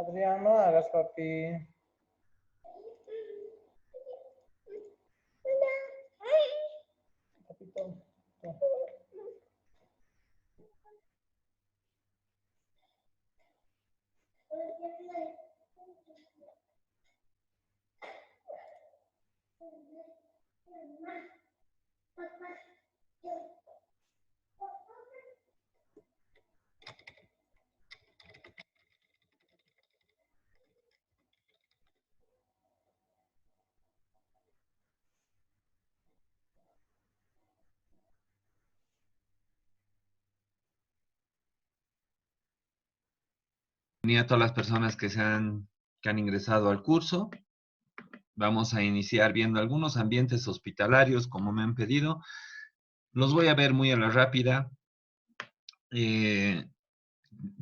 Adrián, no hagas, papi. Papito. A todas las personas que han ingresado al curso. Vamos a iniciar viendo algunos ambientes hospitalarios, como me han pedido. Los voy a ver muy a la rápida.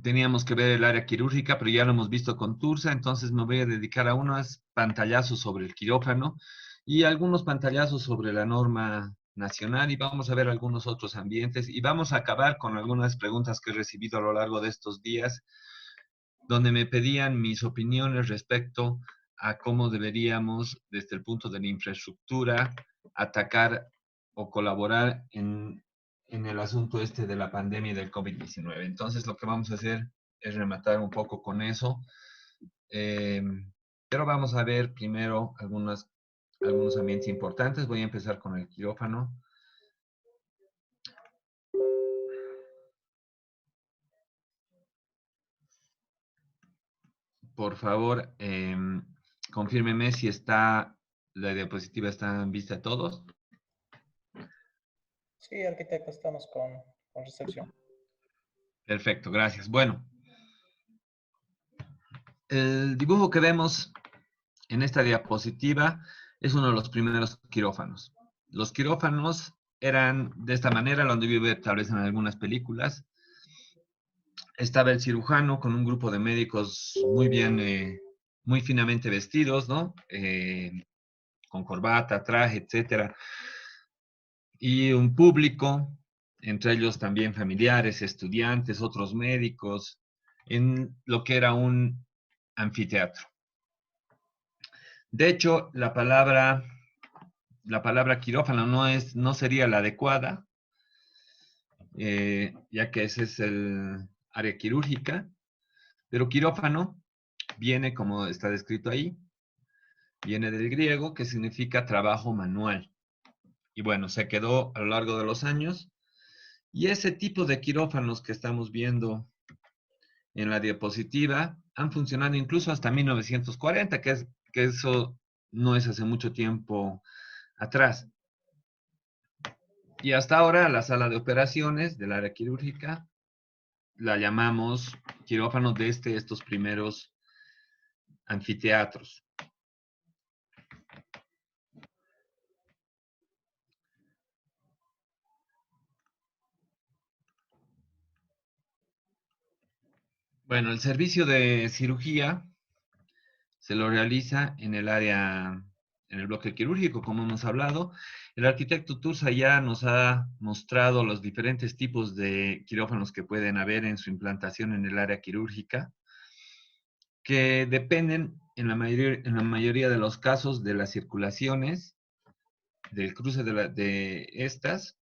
Teníamos que ver el área quirúrgica, pero ya lo hemos visto con Tursa, entonces me voy a dedicar a unos pantallazos sobre el quirófano y algunos pantallazos sobre la norma nacional, y vamos a ver algunos otros ambientes y vamos a acabar con algunas preguntas que he recibido a lo largo de estos días, donde me pedían mis opiniones respecto a cómo deberíamos, desde el punto de la infraestructura, atacar o colaborar en el asunto este de la pandemia del COVID-19. Entonces, lo que vamos a hacer es rematar un poco con eso. Eh, pero vamos a ver primero algunos ambientes importantes. Voy a empezar con el quirófano. Por favor, confírmeme si la diapositiva está en vista a todos. Sí, arquitecto, estamos con recepción. Perfecto, gracias. Bueno, el dibujo que vemos en esta diapositiva es uno de los primeros quirófanos. Los quirófanos eran de esta manera, lo han debido ver tal vez en algunas películas. Estaba el cirujano con un grupo de médicos muy bien, muy finamente vestidos, ¿no? Con corbata, traje, etcétera. Y un público, entre ellos también familiares, estudiantes, otros médicos, en lo que era un anfiteatro. De hecho, la palabra quirófano no sería la adecuada, ya que ese es el área quirúrgica, pero quirófano viene, como está descrito ahí, viene del griego, que significa trabajo manual. Y bueno, se quedó a lo largo de los años. Y ese tipo de quirófanos que estamos viendo en la diapositiva han funcionado incluso hasta 1940, que eso no es hace mucho tiempo atrás. Y hasta ahora la sala de operaciones del área quirúrgica la llamamos quirófano de estos primeros anfiteatros. Bueno, el servicio de cirugía se lo realiza en en el bloque quirúrgico, como hemos hablado. El arquitecto Tursa ya nos ha mostrado los diferentes tipos de quirófanos que pueden haber en su implantación en el área quirúrgica, que dependen en la mayoría de los casos de las circulaciones, del cruce de estas,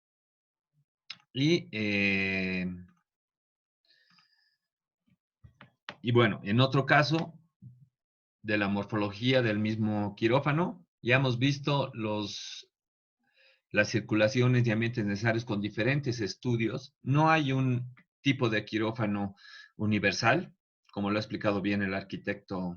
y, y bueno, en otro caso, de la morfología del mismo quirófano, ya hemos visto las circulaciones de ambientes necesarios con diferentes estudios. No hay un tipo de quirófano universal, como lo ha explicado bien el arquitecto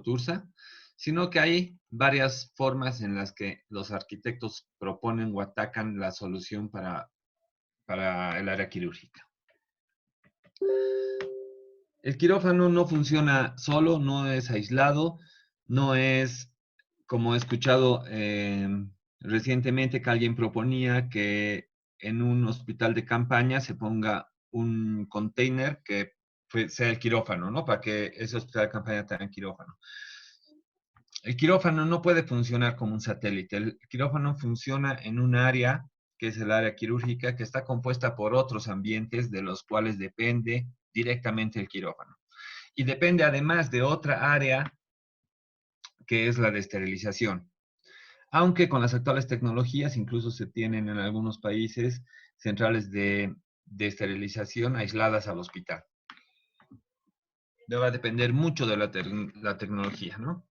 Tursa, sino que hay varias formas en las que los arquitectos proponen o atacan la solución para el área quirúrgica. El quirófano no funciona solo, no es aislado, no es como he escuchado recientemente que alguien proponía que en un hospital de campaña se ponga un container que sea el quirófano, ¿no? Para que ese hospital de campaña tenga quirófano. El quirófano no puede funcionar como un satélite. El quirófano funciona en un área que es el área quirúrgica, que está compuesta por otros ambientes de los cuales depende directamente el quirófano. y depende además de otra área que es la de esterilización. Aunque con las actuales tecnologías incluso se tienen en algunos países centrales de esterilización aisladas al hospital. Va a depender mucho de la tecnología, ¿no?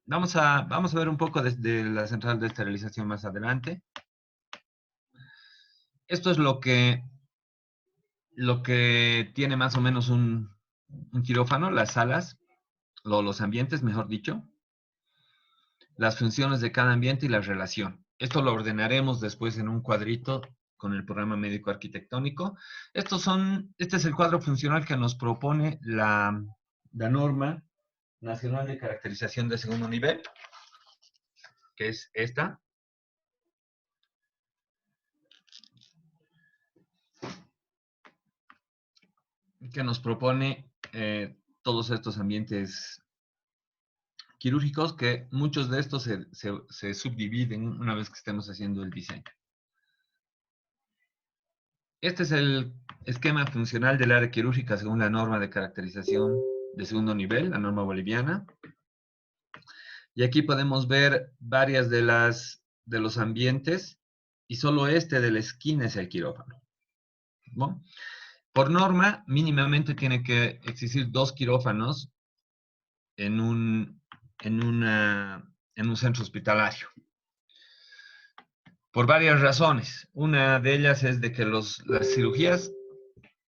Vamos a ver un poco de la central de esterilización más adelante. Esto es lo que tiene más o menos un quirófano, las salas, los ambientes, mejor dicho, las funciones de cada ambiente y la relación. Esto lo ordenaremos después en un cuadrito con el programa médico arquitectónico. Este es el cuadro funcional que nos propone la norma nacional de caracterización de segundo nivel, que es esta. Que nos propone todos estos ambientes quirúrgicos, que muchos de estos se subdividen una vez que estemos haciendo el diseño. Este es el esquema funcional del área quirúrgica según la norma de caracterización de segundo nivel, la norma boliviana. Y aquí podemos ver varias de los ambientes, y solo este de la esquina es el quirófano. ¿No? Por norma, mínimamente tiene que existir 2 quirófanos en un centro hospitalario. Por varias razones. Una de ellas es de que las cirugías,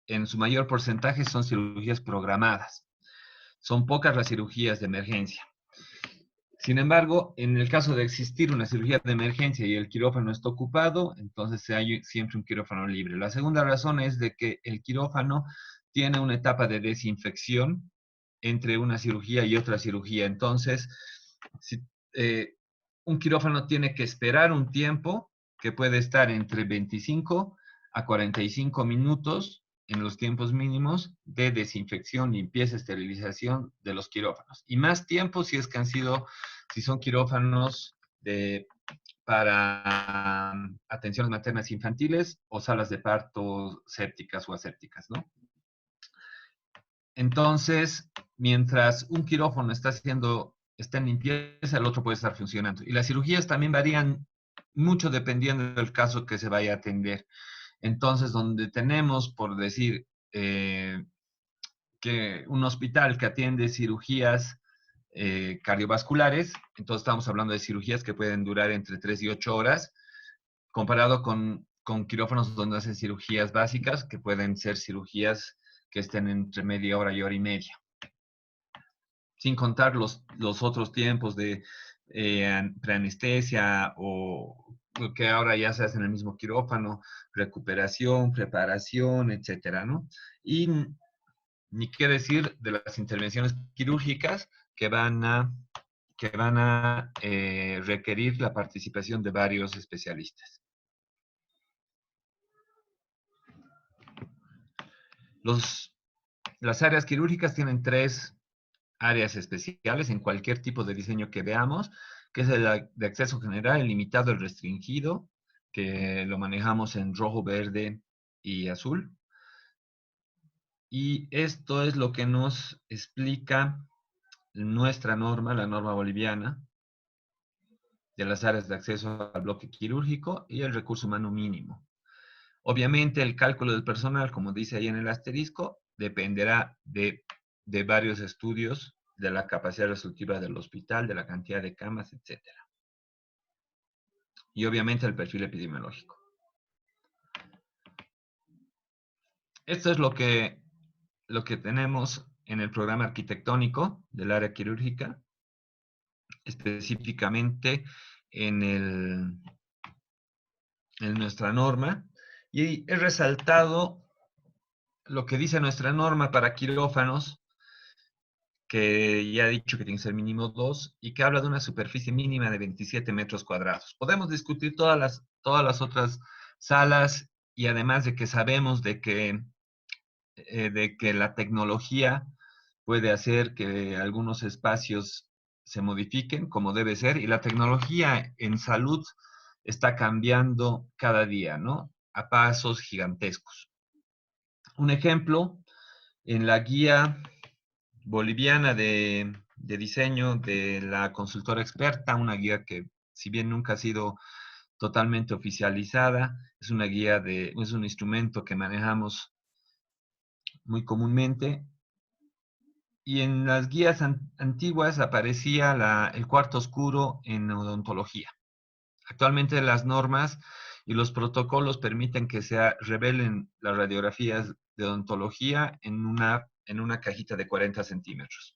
en su mayor porcentaje, son cirugías programadas. Son pocas las cirugías de emergencia. Sin embargo, en el caso de existir una cirugía de emergencia y el quirófano está ocupado, entonces hay siempre un quirófano libre. La segunda razón es de que el quirófano tiene una etapa de desinfección entre una cirugía y otra cirugía. Entonces, un quirófano tiene que esperar un tiempo que puede estar entre 25 a 45 minutos en los tiempos mínimos de desinfección, limpieza, esterilización de los quirófanos. Y más tiempo si es que si son quirófanos para atenciones maternas infantiles o salas de parto sépticas o asépticas, ¿no? Entonces, mientras un quirófano está en limpieza, el otro puede estar funcionando. Y las cirugías también varían mucho dependiendo del caso que se vaya a atender. Entonces, donde tenemos, por decir, que un hospital que atiende cirugías cardiovasculares, entonces estamos hablando de cirugías que pueden durar entre 3 y 8 horas, comparado con quirófanos donde hacen cirugías básicas, que pueden ser cirugías que estén entre media hora y hora y media. Sin contar los otros tiempos de preanestesia o lo que ahora ya se hace en el mismo quirófano, recuperación, preparación, etcétera, ¿no? Y ni qué decir de las intervenciones quirúrgicas que van a requerir la participación de varios especialistas. Las áreas quirúrgicas tienen 3 áreas especiales en cualquier tipo de diseño que veamos, que es el de acceso general, el limitado, el restringido, que lo manejamos en rojo, verde y azul. Y esto es lo que nos explica nuestra norma, la norma boliviana, de las áreas de acceso al bloque quirúrgico y el recurso humano mínimo. Obviamente el cálculo del personal, como dice ahí en el asterisco, dependerá de varios estudios, de la capacidad resolutiva del hospital, de la cantidad de camas, etc. Y obviamente el perfil epidemiológico. Esto es lo que tenemos en el programa arquitectónico del área quirúrgica, específicamente en nuestra norma. Y he resaltado lo que dice nuestra norma para quirófanos, que ya he dicho que tiene que ser mínimo 2, y que habla de una superficie mínima de 27 metros cuadrados. Podemos discutir todas las otras salas, y además de que sabemos de que la tecnología puede hacer que algunos espacios se modifiquen como debe ser, y la tecnología en salud está cambiando cada día, ¿no? A pasos gigantescos. Un ejemplo, en la guía boliviana de diseño de la consultora experta, una guía que, si bien nunca ha sido totalmente oficializada, es una guía es un instrumento que manejamos muy comúnmente. Y en las guías antiguas aparecía el cuarto oscuro en odontología. Actualmente las normas y los protocolos permiten que se revelen las radiografías de odontología en una cajita de 40 centímetros.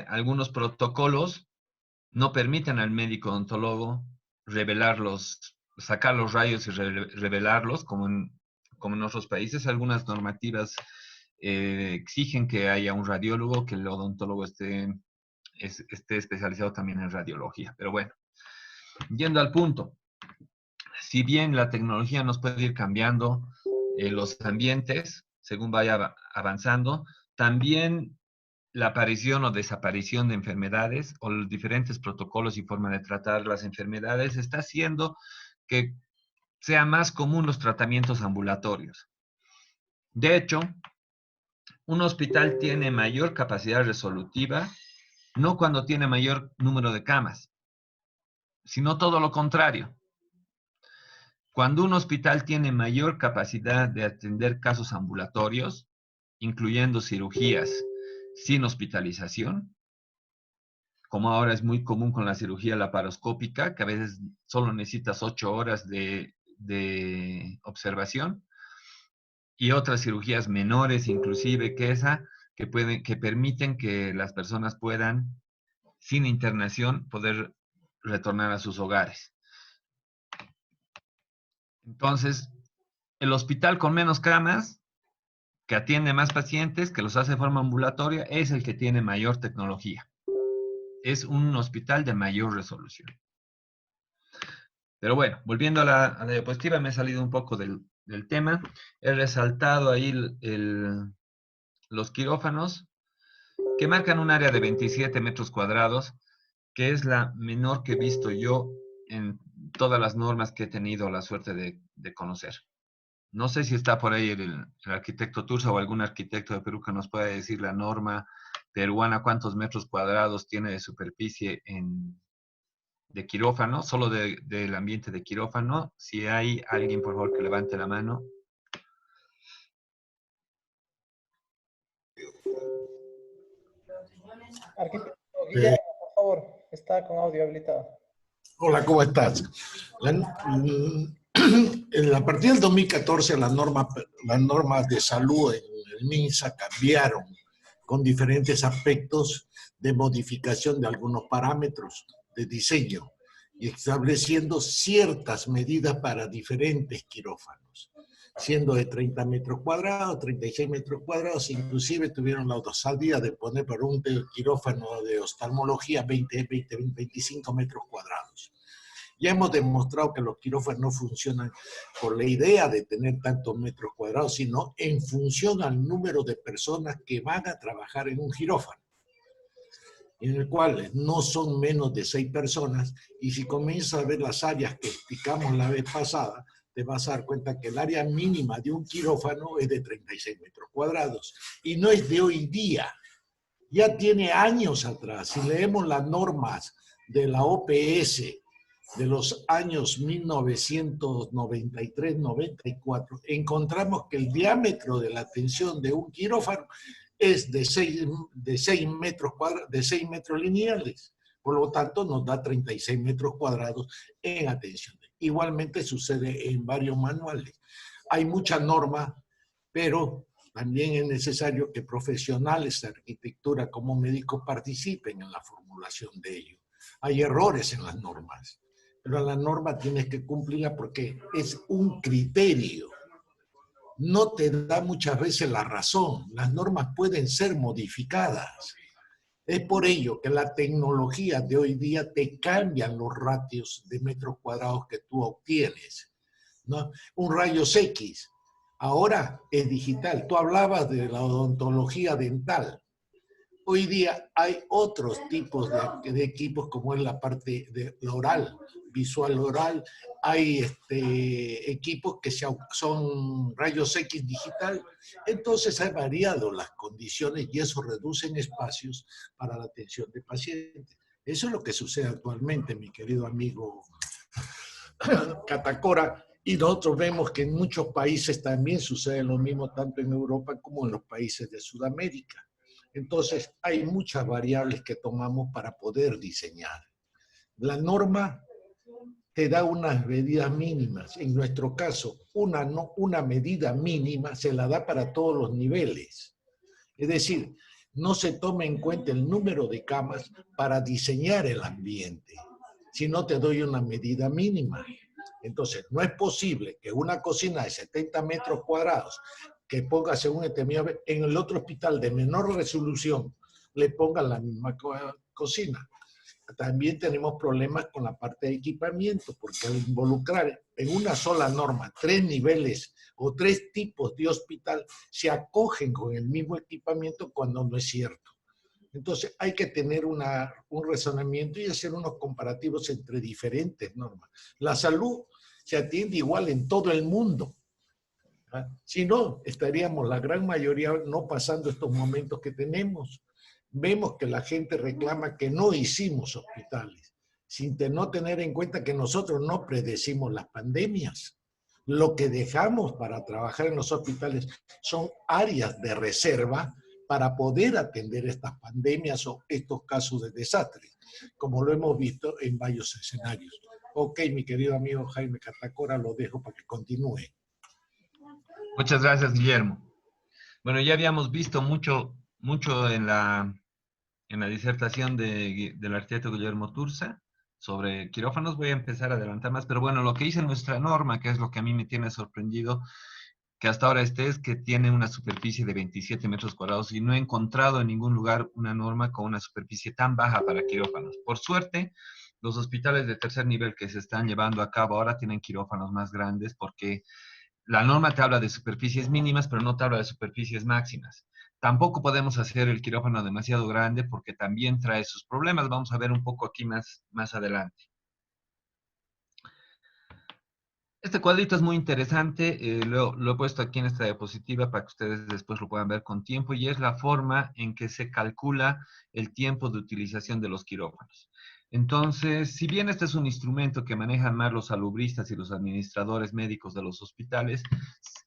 Algunos protocolos no permiten al médico odontólogo sacar los rayos y revelarlos, como en otros países. Algunas normativas exigen que haya un radiólogo, que el odontólogo esté especializado también en radiología. Pero bueno, yendo al punto, si bien la tecnología nos puede ir cambiando los ambientes según vaya avanzando, también la aparición o desaparición de enfermedades o los diferentes protocolos y formas de tratar las enfermedades está haciendo que sea más común los tratamientos ambulatorios. De hecho, un hospital tiene mayor capacidad resolutiva no cuando tiene mayor número de camas, sino todo lo contrario. Cuando un hospital tiene mayor capacidad de atender casos ambulatorios, incluyendo cirugías sin hospitalización, como ahora es muy común con la cirugía laparoscópica, que a veces solo necesitas 8 horas de observación, y otras cirugías menores, inclusive que esa, que permiten que las personas puedan, sin internación, poder retornar a sus hogares. Entonces, el hospital con menos camas, que atiende más pacientes, que los hace de forma ambulatoria, es el que tiene mayor tecnología. Es un hospital de mayor resolución. Pero bueno, volviendo a la diapositiva, me he salido un poco del tema. He resaltado ahí los quirófanos, que marcan un área de 27 metros cuadrados, que es la menor que he visto yo en todas las normas que he tenido la suerte de conocer. No sé si está por ahí el arquitecto Turza o algún arquitecto de Perú que nos pueda decir la norma peruana, cuántos metros cuadrados tiene de superficie de quirófano, solo del ambiente de quirófano. Si hay alguien, por favor, que levante la mano. Arquitecto Guillermo, por favor, está con audio habilitado. Hola, ¿cómo estás? A partir del 2014 las normas de salud en el MINSA cambiaron con diferentes aspectos de modificación de algunos parámetros de diseño y estableciendo ciertas medidas para diferentes quirófanos, siendo de 30 metros cuadrados, 36 metros cuadrados, inclusive tuvieron la osadía de poner para un quirófano de oftalmología 25 metros cuadrados. Ya hemos demostrado que los quirófanos no funcionan por la idea de tener tantos metros cuadrados, sino en función al número de personas que van a trabajar en un quirófano, en el cual no son menos de 6 personas, y si comienzas a ver las áreas que explicamos la vez pasada, te vas a dar cuenta que el área mínima de un quirófano es de 36 metros cuadrados, y no es de hoy día, ya tiene años atrás. Si leemos las normas de la OPS de los años 1993-94, encontramos que el diámetro de la tensión de un quirófano es de 6 metros lineales. Por lo tanto, nos da 36 metros cuadrados en atención. Igualmente sucede en varios manuales. Hay mucha norma, pero también es necesario que profesionales de arquitectura como médicos participen en la formulación de ello. Hay errores en las normas, pero la norma tienes que cumplirla porque es un criterio. No te da muchas veces la razón. Las normas pueden ser modificadas. Es por ello que la tecnología de hoy día te cambian los ratios de metros cuadrados que tú obtienes, ¿no? Un rayos X ahora es digital. Tú hablabas de la odontología dental. Hoy día hay otros tipos de equipos, como es la parte de la oral, visual oral, hay equipos que son rayos X digital. Entonces han variado las condiciones y eso reduce en espacios para la atención de pacientes. Eso es lo que sucede actualmente, mi querido amigo Catacora, y nosotros vemos que en muchos países también sucede lo mismo, tanto en Europa como en los países de Sudamérica. Entonces, hay muchas variables que tomamos para poder diseñar. La norma te da unas medidas mínimas. En nuestro caso, una medida mínima se la da para todos los niveles. Es decir, no se toma en cuenta el número de camas para diseñar el ambiente, sino te doy una medida mínima. Entonces, no es posible que una cocina de 70 metros cuadrados que pongas en el otro hospital de menor resolución le pongan la misma cocina. También tenemos problemas con la parte de equipamiento, porque al involucrar en una sola norma 3 niveles o 3 tipos de hospital, se acogen con el mismo equipamiento cuando no es cierto. Entonces hay que tener un razonamiento y hacer unos comparativos entre diferentes normas. La salud se atiende igual en todo el mundo. Si no, estaríamos la gran mayoría no pasando estos momentos que tenemos. Vemos que la gente reclama que no hicimos hospitales, sin no tener en cuenta que nosotros no predecimos las pandemias. Lo que dejamos para trabajar en los hospitales son áreas de reserva para poder atender estas pandemias o estos casos de desastre, como lo hemos visto en varios escenarios. Ok, mi querido amigo Jaime Catacora, lo dejo para que continúe. Muchas gracias, Guillermo. Bueno, ya habíamos visto mucho en la disertación del arquitecto Guillermo Turza sobre quirófanos. Voy a empezar a adelantar más, pero bueno, lo que dice nuestra norma, que es lo que a mí me tiene sorprendido, que hasta ahora es que tiene una superficie de 27 metros cuadrados y no he encontrado en ningún lugar una norma con una superficie tan baja para quirófanos. Por suerte, los hospitales de tercer nivel que se están llevando a cabo ahora tienen quirófanos más grandes porque la norma te habla de superficies mínimas, pero no te habla de superficies máximas. Tampoco podemos hacer el quirófano demasiado grande porque también trae sus problemas. Vamos a ver un poco aquí más adelante. Este cuadrito es muy interesante, lo he puesto aquí en esta diapositiva para que ustedes después lo puedan ver con tiempo, y es la forma en que se calcula el tiempo de utilización de los quirófanos. Entonces, si bien este es un instrumento que manejan más los salubristas y los administradores médicos de los hospitales,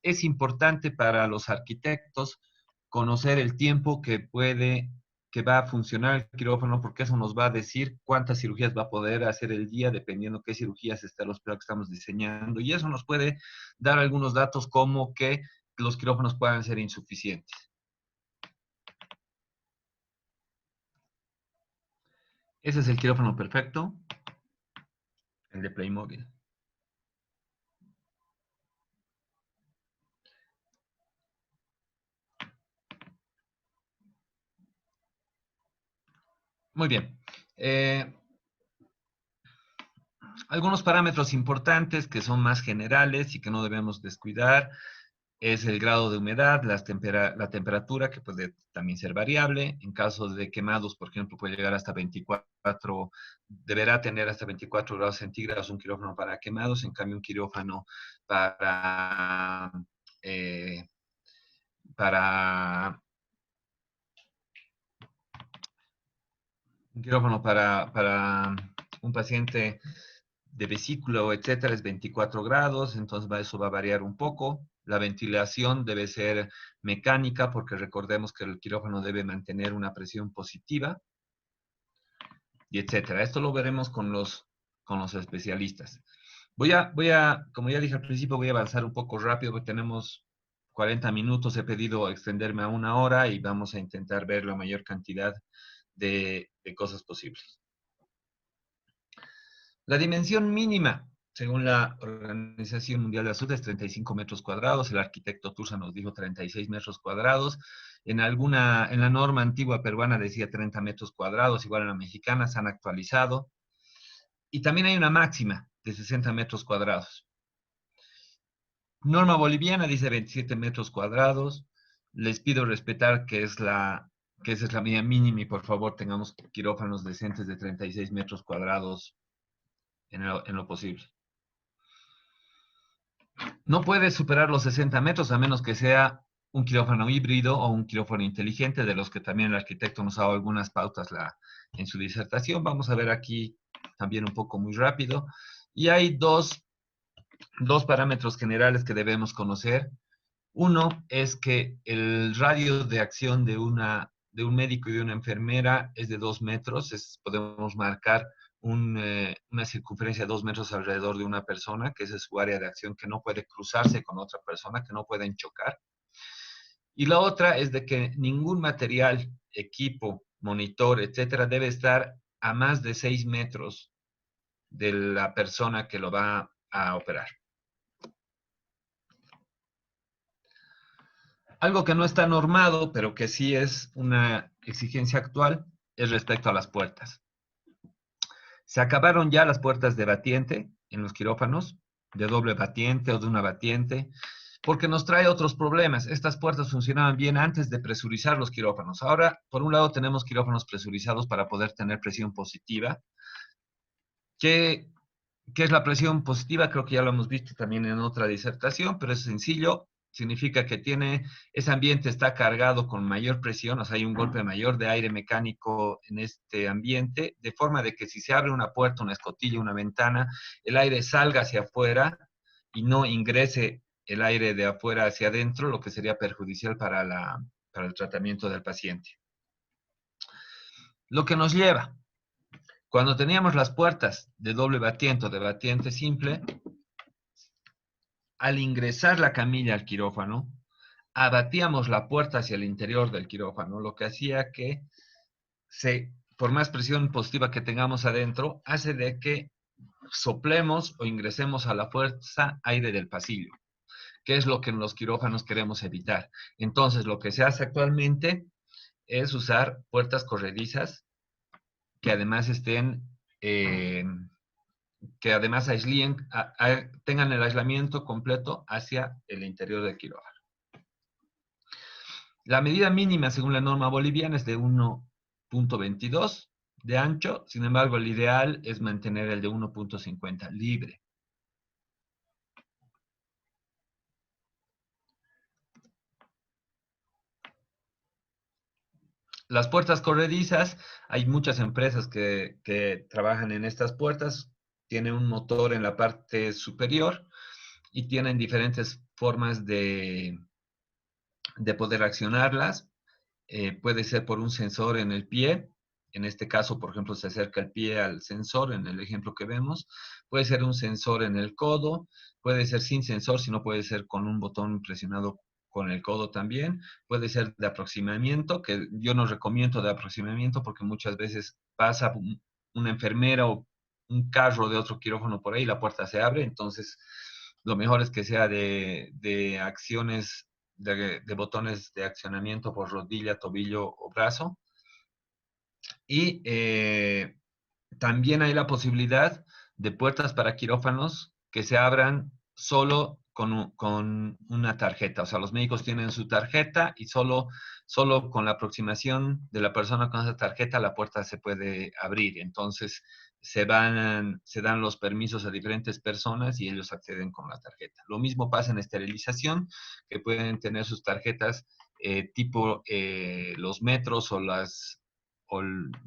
es importante para los arquitectos conocer el tiempo que va a funcionar el quirófano, porque eso nos va a decir cuántas cirugías va a poder hacer el día, dependiendo qué cirugías está el hospital que estamos diseñando. Y eso nos puede dar algunos datos como que los quirófanos puedan ser insuficientes. Ese es el quirófano perfecto, el de Playmobil. Muy bien. Algunos parámetros importantes que son más generales y que no debemos descuidar es el grado de humedad, la temperatura, que puede también ser variable. En caso de quemados, por ejemplo, puede llegar hasta 24, deberá tener hasta 24 grados centígrados un quirófano para quemados. En cambio, un quirófano para un paciente de vesícula, etcétera, es 24 grados, entonces eso va a variar un poco. La ventilación debe ser mecánica, porque recordemos que el quirófano debe mantener una presión positiva, y etcétera. Esto lo veremos con los especialistas. Como ya dije al principio, voy a avanzar un poco rápido, porque tenemos 40 minutos, he pedido extenderme a 1 hora y vamos a intentar ver la mayor cantidad de cosas posibles. La dimensión mínima, según la Organización Mundial de la Salud, es 35 metros cuadrados. El arquitecto Turza nos dijo 36 metros cuadrados. En la norma antigua peruana decía 30 metros cuadrados, igual en la mexicana, se han actualizado. Y también hay una máxima de 60 metros cuadrados. Norma boliviana dice 27 metros cuadrados. Les pido respetar que esa es la medida mínima, y por favor tengamos quirófanos decentes de 36 metros cuadrados en lo posible. No puede superar los 60 metros a menos que sea un quirófano híbrido o un quirófano inteligente, de los que también el arquitecto nos ha dado algunas pautas en su disertación. Vamos a ver aquí también un poco muy rápido. Y hay dos parámetros generales que debemos conocer. Uno es que el radio de acción de un médico y de una enfermera es de 2 metros. Podemos marcar una circunferencia de 2 metros alrededor de una persona, que esa es su área de acción, que no puede cruzarse con otra persona, que no pueden chocar. Y la otra es de que ningún material, equipo, monitor, etcétera, debe estar a más de 6 metros de la persona que lo va a operar. Algo que no está normado, pero que sí es una exigencia actual, es respecto a las puertas. Se acabaron ya las puertas de batiente en los quirófanos, de doble batiente o de una batiente, porque nos trae otros problemas. Estas puertas funcionaban bien antes de presurizar los quirófanos. Ahora, por un lado, tenemos quirófanos presurizados para poder tener presión positiva. ¿Qué es la presión positiva? Creo que ya lo hemos visto también en otra disertación, pero es sencillo. Significa que ese ambiente está cargado con mayor presión, o sea, hay un golpe mayor de aire mecánico en este ambiente, de forma de que si se abre una puerta, una escotilla, una ventana, el aire salga hacia afuera y no ingrese el aire de afuera hacia adentro, lo que sería perjudicial para el tratamiento del paciente. Lo que nos lleva, cuando teníamos las puertas de doble batiente o de batiente simple, al ingresar la camilla al quirófano, abatíamos la puerta hacia el interior del quirófano, lo que hacía que, por más presión positiva que tengamos adentro, hace de que soplemos o ingresemos a la fuerza aire del pasillo, que es lo que en los quirófanos queremos evitar. Entonces, lo que se hace actualmente es usar puertas corredizas que además que además tengan el aislamiento completo hacia el interior del quirófano. La medida mínima según la norma boliviana es de 1.22 de ancho, sin embargo el ideal es mantener el de 1.50 libre. Las puertas corredizas, hay muchas empresas que trabajan en estas puertas, tienen un motor en la parte superior y tienen diferentes formas de poder accionarlas. Puede ser por un sensor en el pie, en este caso, por ejemplo, se acerca el pie al sensor en el ejemplo que vemos. Puede ser un sensor en el codo, puede ser sin sensor, sino puede ser con un botón presionado con el codo también. Puede ser de aproximamiento, que yo no recomiendo de aproximamiento porque muchas veces pasa una enfermera o un carro de otro quirófano por ahí y la puerta se abre. Entonces, lo mejor es que sea de acciones de botones de accionamiento por rodilla, tobillo o brazo. Y también hay la posibilidad de puertas para quirófanos que se abran solo con una tarjeta. O sea, los médicos tienen su tarjeta y solo con la aproximación de la persona con esa tarjeta la puerta se puede abrir. Entonces, se dan los permisos a diferentes personas y ellos acceden con la tarjeta. Lo mismo pasa en esterilización, que pueden tener sus tarjetas tipo los metros o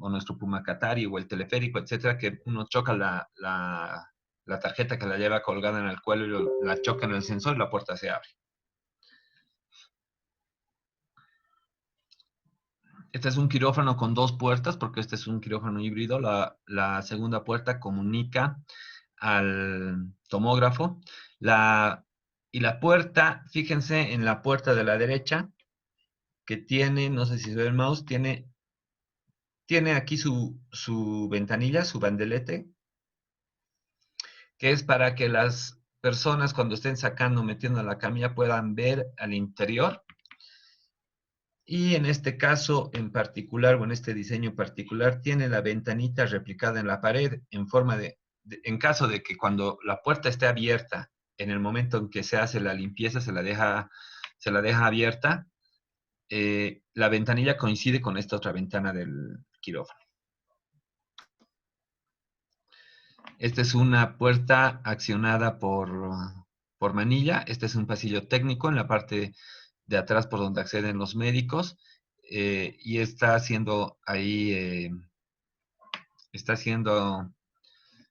nuestro Pumacatari o el teleférico, etcétera, que uno choca la tarjeta que la lleva colgada en el cuello y la choca en el sensor y la puerta se abre. Este es un quirófano con 2 puertas, porque este es un quirófano híbrido. La segunda puerta comunica al tomógrafo. Y la puerta, fíjense en la puerta de la derecha, que tiene, no sé si se ve el mouse, tiene aquí su ventanilla, su bandelete, que es para que las personas cuando estén sacando, metiendo la camilla, puedan ver al interior. Y en este caso en particular, o en este diseño particular, tiene la ventanita replicada en la pared en forma en caso de que cuando la puerta esté abierta, en el momento en que se hace la limpieza, se la deja abierta, la ventanilla coincide con esta otra ventana del quirófano. Esta es una puerta accionada por manilla. Este es un pasillo técnico en la parte de atrás por donde acceden los médicos. Y está siendo ahí, está siendo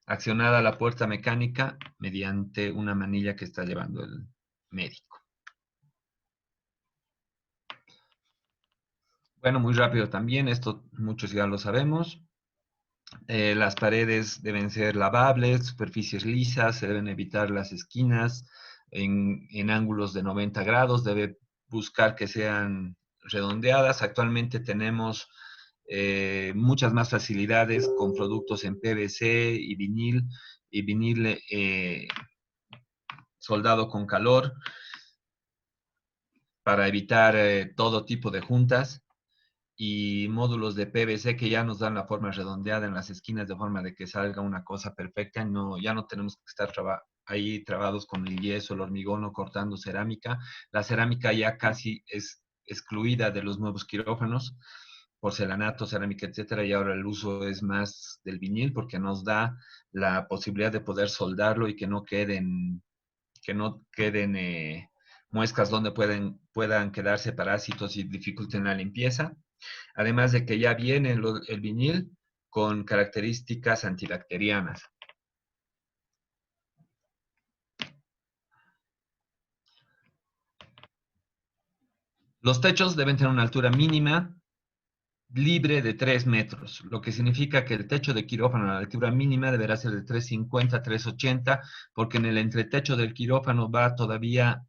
accionada la puerta mecánica mediante una manilla que está llevando el médico. Bueno, muy rápido también, esto muchos ya lo sabemos. Las paredes deben ser lavables, superficies lisas, se deben evitar las esquinas en ángulos de 90 grados, debe buscar que sean redondeadas. Actualmente tenemos muchas más facilidades con productos en PVC y vinil soldado con calor para evitar todo tipo de juntas y módulos de PVC que ya nos dan la forma redondeada en las esquinas de forma de que salga una cosa perfecta. No, ya no tenemos que estar ahí trabados con el yeso, el hormigón o cortando cerámica. La cerámica ya casi es excluida de los nuevos quirófanos, porcelanato, cerámica, etcétera, y ahora el uso es más del vinil porque nos da la posibilidad de poder soldarlo y que no queden muescas donde puedan quedarse parásitos y dificulten la limpieza. Además de que ya viene el vinil con características antibacterianas. Los techos deben tener una altura mínima libre de 3 metros, lo que significa que el techo de quirófano, la altura mínima deberá ser de 350, 380, porque en el entretecho del quirófano va todavía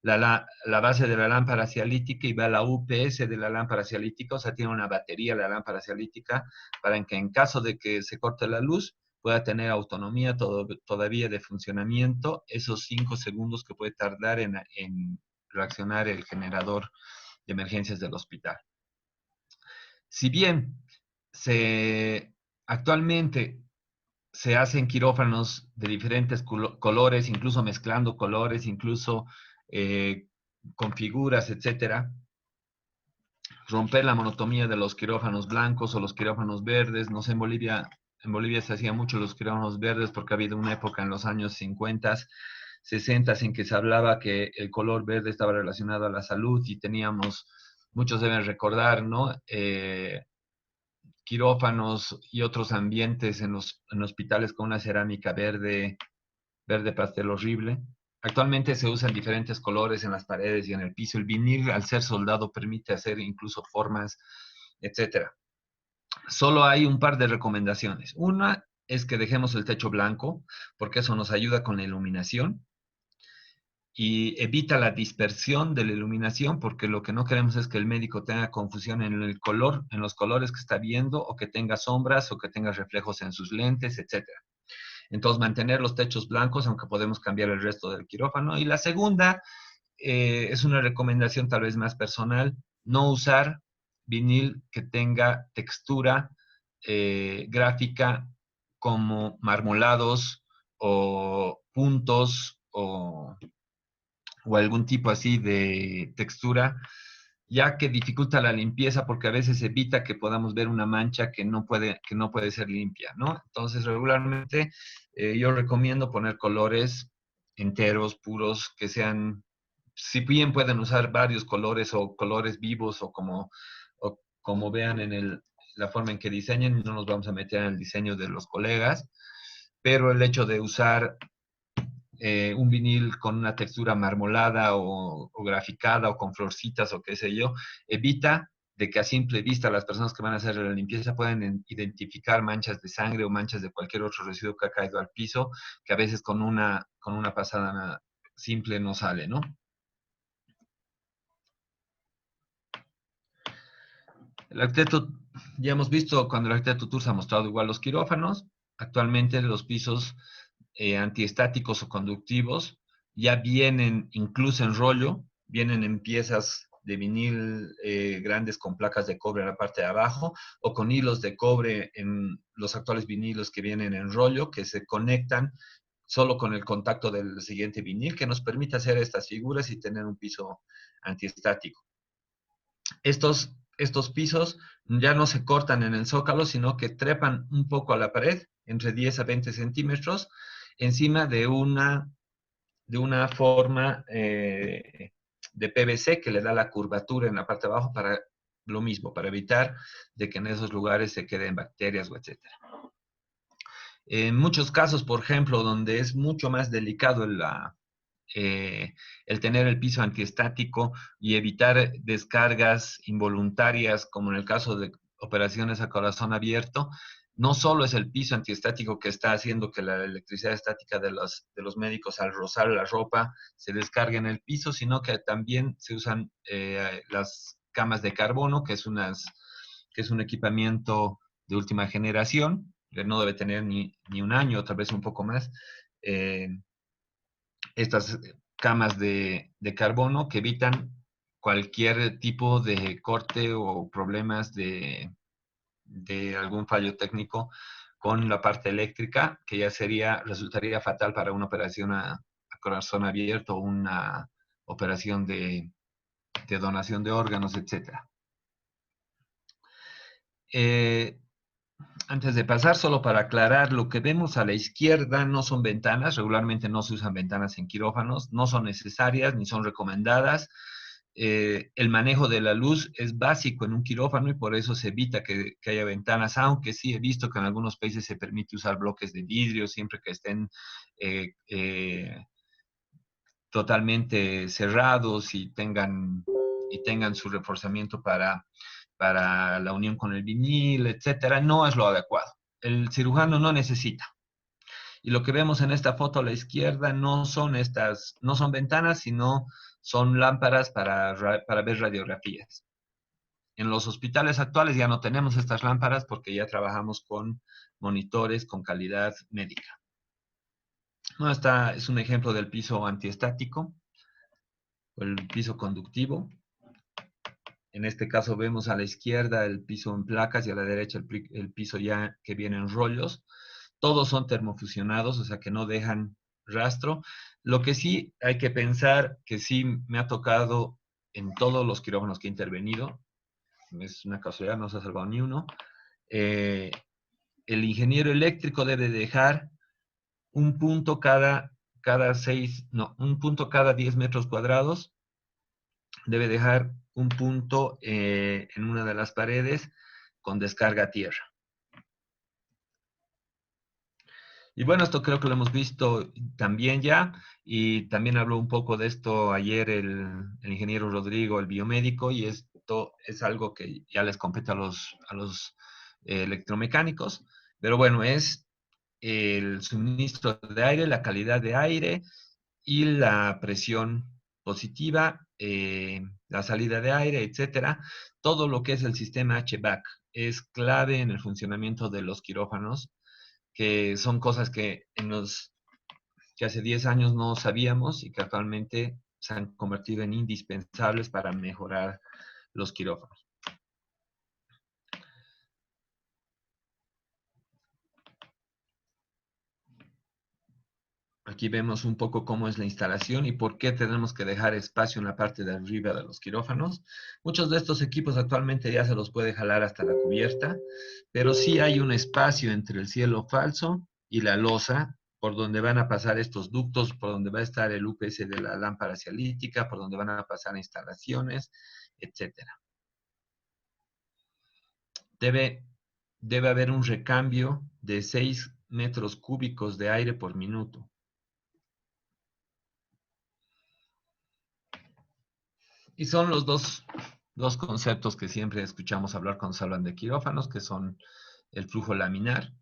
la base de la lámpara cialítica y va la UPS de la lámpara cialítica, o sea, tiene una batería la lámpara cialítica para que en caso de que se corte la luz pueda tener autonomía todavía de funcionamiento, esos 5 segundos que puede tardar en reaccionar el generador de emergencias del hospital. Si bien actualmente se hacen quirófanos de diferentes colores, incluso mezclando colores, incluso con figuras, etcétera, romper la monotomía de los quirófanos blancos o los quirófanos verdes. No sé, en Bolivia se hacían mucho los quirófanos verdes porque ha habido una época en los años 50, 60 en que se hablaba que el color verde estaba relacionado a la salud y teníamos, muchos deben recordar, ¿no? Quirófanos y otros ambientes en hospitales con una cerámica verde pastel horrible. Actualmente se usan diferentes colores en las paredes y en el piso. El vinil, al ser soldado, permite hacer incluso formas, etcétera. Solo hay un par de recomendaciones. Una es que dejemos el techo blanco, porque eso nos ayuda con la iluminación y evita la dispersión de la iluminación, porque lo que no queremos es que el médico tenga confusión en el color, en los colores que está viendo, o que tenga sombras, o que tenga reflejos en sus lentes, etcétera. Entonces, mantener los techos blancos, aunque podemos cambiar el resto del quirófano. Y la segunda es una recomendación tal vez más personal, no usar vinil que tenga textura gráfica como marmolados o puntos o algún tipo así de textura, ya que dificulta la limpieza porque a veces evita que podamos ver una mancha que no puede ser limpia, ¿no? Entonces, regularmente yo recomiendo poner colores enteros, puros, que sean, si bien pueden usar varios colores o colores vivos o como vean en la forma en que diseñen, no nos vamos a meter en el diseño de los colegas, pero el hecho de usar un vinil con una textura marmolada o graficada o con florcitas o qué sé yo, evita de que a simple vista las personas que van a hacer la limpieza pueden identificar manchas de sangre o manchas de cualquier otro residuo que ha caído al piso, que a veces con una pasada simple no sale, ¿no? El arquitecto, ya hemos visto cuando el arquitecto Tours ha mostrado igual los quirófanos. Actualmente los pisos antiestáticos o conductivos ya vienen incluso en rollo, vienen en piezas de vinil grandes con placas de cobre en la parte de abajo o con hilos de cobre en los actuales vinilos que vienen en rollo que se conectan solo con el contacto del siguiente vinil que nos permite hacer estas figuras y tener un piso antiestático. Estos estos pisos ya no se cortan en el zócalo, sino que trepan un poco a la pared, entre 10 a 20 centímetros, encima de una forma de PVC que le da la curvatura en la parte de abajo para lo mismo, para evitar de que en esos lugares se queden bacterias o etcétera. En muchos casos, por ejemplo, donde es mucho más delicado el tener el piso antiestático y evitar descargas involuntarias, como en el caso de operaciones a corazón abierto, no solo es el piso antiestático que está haciendo que la electricidad estática de los médicos al rozar la ropa se descargue en el piso, sino que también se usan las camas de carbono, que es un equipamiento de última generación, que no debe tener ni un año, tal vez un poco más. Estas camas de carbono que evitan cualquier tipo de corte o problemas de algún fallo técnico con la parte eléctrica, que ya resultaría fatal para una operación a corazón abierto o una operación de donación de órganos, etc. Antes de pasar, solo para aclarar, lo que vemos a la izquierda no son ventanas, regularmente no se usan ventanas en quirófanos, no son necesarias ni son recomendadas. El manejo de la luz es básico en un quirófano y por eso se evita que haya ventanas, aunque sí he visto que en algunos países se permite usar bloques de vidrio siempre que estén totalmente cerrados y tengan su reforzamiento para la unión con el vinil, etcétera. No es lo adecuado. El cirujano no necesita. Y lo que vemos en esta foto a la izquierda no son ventanas, sino son lámparas para ver radiografías. En los hospitales actuales ya no tenemos estas lámparas porque ya trabajamos con monitores con calidad médica. No, esta es un ejemplo del piso antiestático, o el piso conductivo. En este caso vemos a la izquierda el piso en placas y a la derecha el piso ya que viene en rollos. Todos son termofusionados, o sea que no dejan rastro. Lo que sí hay que pensar, que sí me ha tocado en todos los quirófanos que he intervenido, es una casualidad, no se ha salvado ni uno, el ingeniero eléctrico debe dejar un punto cada 10 metros cuadrados, debe dejar un punto en una de las paredes con descarga a tierra. Y bueno, esto creo que lo hemos visto también ya, y también habló un poco de esto ayer el ingeniero Rodrigo, el biomédico, y esto es algo que ya les compete a los electromecánicos, pero bueno, es el suministro de aire, la calidad de aire y la presión positiva, la salida de aire, etcétera. Todo lo que es el sistema HVAC es clave en el funcionamiento de los quirófanos, que son cosas que hace 10 años no sabíamos y que actualmente se han convertido en indispensables para mejorar los quirófanos. Aquí vemos un poco cómo es la instalación y por qué tenemos que dejar espacio en la parte de arriba de los quirófanos. Muchos de estos equipos actualmente ya se los puede jalar hasta la cubierta, pero sí hay un espacio entre el cielo falso y la losa por donde van a pasar estos ductos, por donde va a estar el UPS de la lámpara cialítica, por donde van a pasar instalaciones, etc. Debe haber un recambio de 6 metros cúbicos de aire por minuto. Y son los dos conceptos que siempre escuchamos hablar cuando se hablan de quirófanos, que son el flujo laminar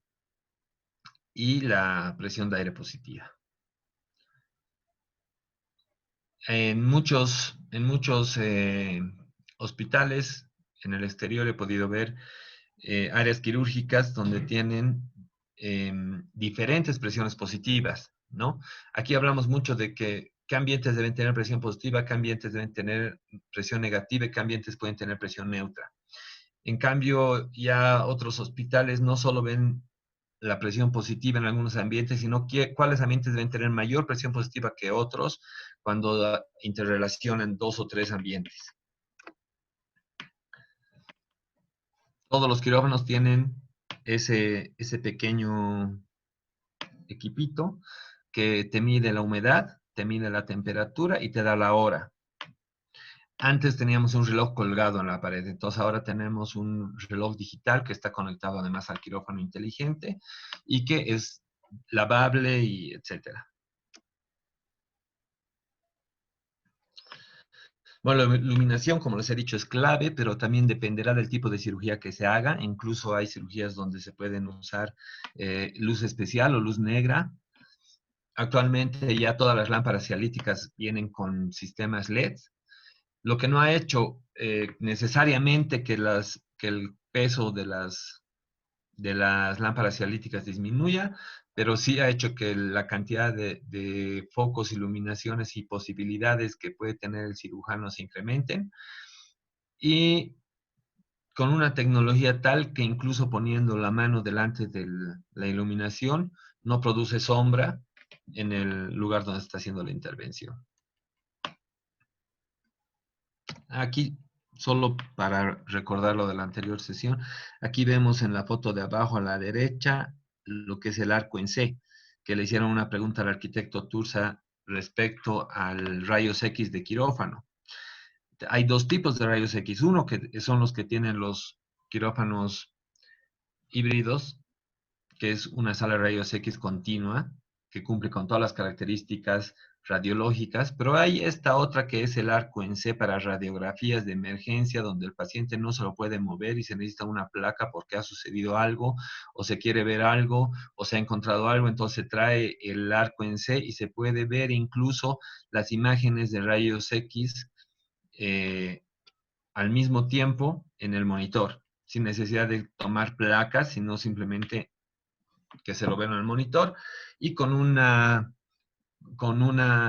y la presión de aire positiva. En muchos hospitales en el exterior he podido ver áreas quirúrgicas donde tienen diferentes presiones positivas, ¿no? Aquí hablamos mucho de qué ambientes deben tener presión positiva, qué ambientes deben tener presión negativa y qué ambientes pueden tener presión neutra. En cambio, ya otros hospitales no solo ven la presión positiva en algunos ambientes, sino cuáles ambientes deben tener mayor presión positiva que otros cuando interrelacionan 2 o 3 ambientes. Todos los quirófanos tienen ese pequeño equipito que te mide la humedad, te mide la temperatura y te da la hora. Antes teníamos un reloj colgado en la pared, entonces ahora tenemos un reloj digital que está conectado además al quirófano inteligente y que es lavable y etcétera. Bueno, la iluminación, como les he dicho, es clave, pero también dependerá del tipo de cirugía que se haga. Incluso hay cirugías donde se pueden usar luz especial o luz negra. Actualmente ya todas las lámparas cialíticas vienen con sistemas LED, lo que no ha hecho necesariamente que el peso de las lámparas cialíticas disminuya, pero sí ha hecho que la cantidad de focos, iluminaciones y posibilidades que puede tener el cirujano se incrementen. Y con una tecnología tal que incluso poniendo la mano delante de la iluminación no produce sombra en el lugar donde está haciendo la intervención. Aquí, solo para recordar lo de la anterior sesión, aquí vemos en la foto de abajo a la derecha lo que es el arco en C, que le hicieron una pregunta al arquitecto Tursa respecto al rayos X de quirófano. Hay dos tipos de rayos X. Uno que son los que tienen los quirófanos híbridos, que es una sala de rayos X continua, que cumple con todas las características radiológicas, pero hay esta otra que es el arco en C para radiografías de emergencia, donde el paciente no se lo puede mover y se necesita una placa porque ha sucedido algo, o se quiere ver algo, o se ha encontrado algo, entonces se trae el arco en C y se puede ver incluso las imágenes de rayos X al mismo tiempo en el monitor, sin necesidad de tomar placas, sino simplemente que se lo ven en el monitor y con una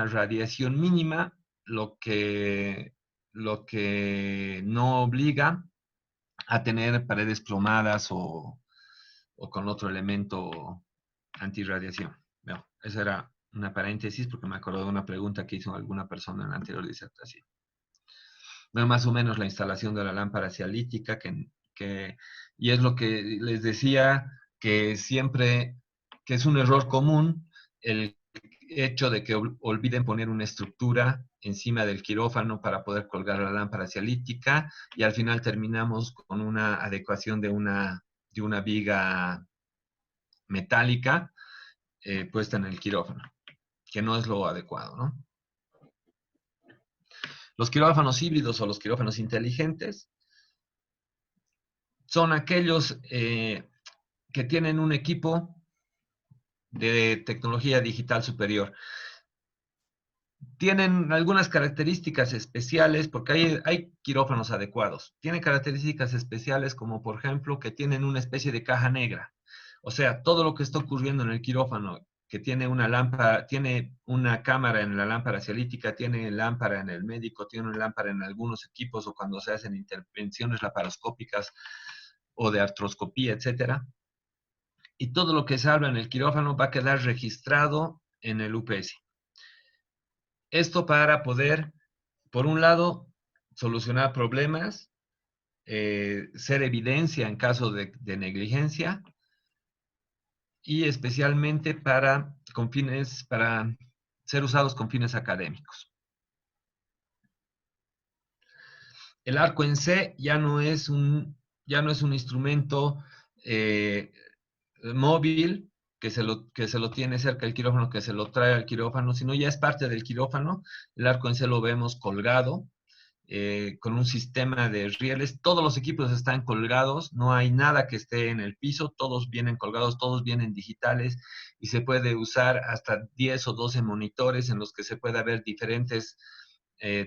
radiación mínima, lo que no obliga a tener paredes plomadas o con otro elemento antirradiación. Bueno, esa era una paréntesis porque me acuerdo de una pregunta que hizo alguna persona en la anterior disertación. Bueno, más o menos la instalación de la lámpara cialítica, y es lo que les decía, que siempre, que es un error común, el hecho de que olviden poner una estructura encima del quirófano para poder colgar la lámpara cialítica y al final terminamos con una adecuación de una viga metálica puesta en el quirófano, que no es lo adecuado, ¿no? Los quirófanos híbridos o los quirófanos inteligentes son aquellos que tienen un equipo de tecnología digital superior. Tienen algunas características especiales porque hay quirófanos adecuados. Tienen características especiales como, por ejemplo, que tienen una especie de caja negra. O sea, todo lo que está ocurriendo en el quirófano, que tiene una lámpara, tiene una cámara en la lámpara cialítica, tiene lámpara en el médico, tiene una lámpara en algunos equipos o cuando se hacen intervenciones laparoscópicas o de artroscopía, etcétera. Y todo lo que se habla en el quirófano va a quedar registrado en el UPS. Esto para poder, por un lado, solucionar problemas, ser evidencia en caso de negligencia y especialmente para ser usados con fines académicos. El arco en C ya no es un instrumento móvil que se lo tiene cerca del quirófano, que se lo trae al quirófano, sino ya es parte del quirófano. El arco en C lo vemos colgado con un sistema de rieles. Todos los equipos están colgados, no hay nada que esté en el piso, todos vienen colgados, todos vienen digitales y se puede usar hasta 10 o 12 monitores en los que se pueda ver diferentes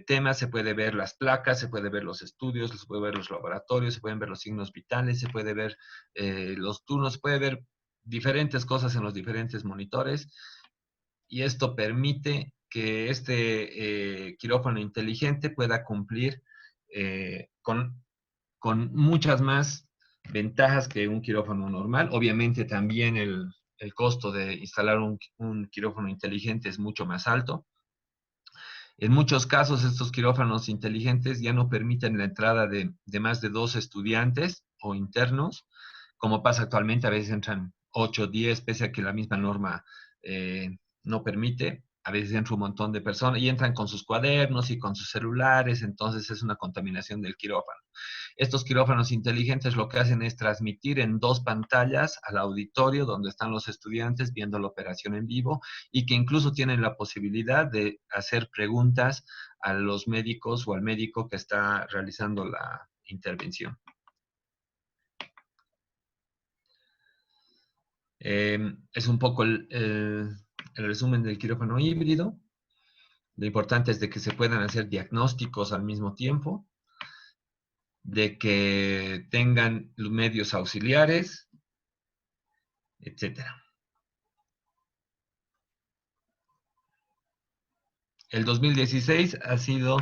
temas, se puede ver las placas, se puede ver los estudios, se puede ver los laboratorios, se pueden ver los signos vitales, se puede ver los turnos, se puede ver diferentes cosas en los diferentes monitores y esto permite que este quirófano inteligente pueda cumplir con muchas más ventajas que un quirófano normal. Obviamente también el costo de instalar un quirófano inteligente es mucho más alto. En muchos casos estos quirófanos inteligentes ya no permiten la entrada de más de 2 estudiantes o internos, como pasa actualmente, a veces entran 8 o 10, pese a que la misma norma no permite. A veces entra un montón de personas y entran con sus cuadernos y con sus celulares, entonces es una contaminación del quirófano. Estos quirófanos inteligentes lo que hacen es transmitir en 2 pantallas al auditorio donde están los estudiantes viendo la operación en vivo y que incluso tienen la posibilidad de hacer preguntas a los médicos o al médico que está realizando la intervención. Es un poco el resumen del quirófano híbrido. Lo importante es de que se puedan hacer diagnósticos al mismo tiempo, de que tengan los medios auxiliares, etc. El 2016 ha sido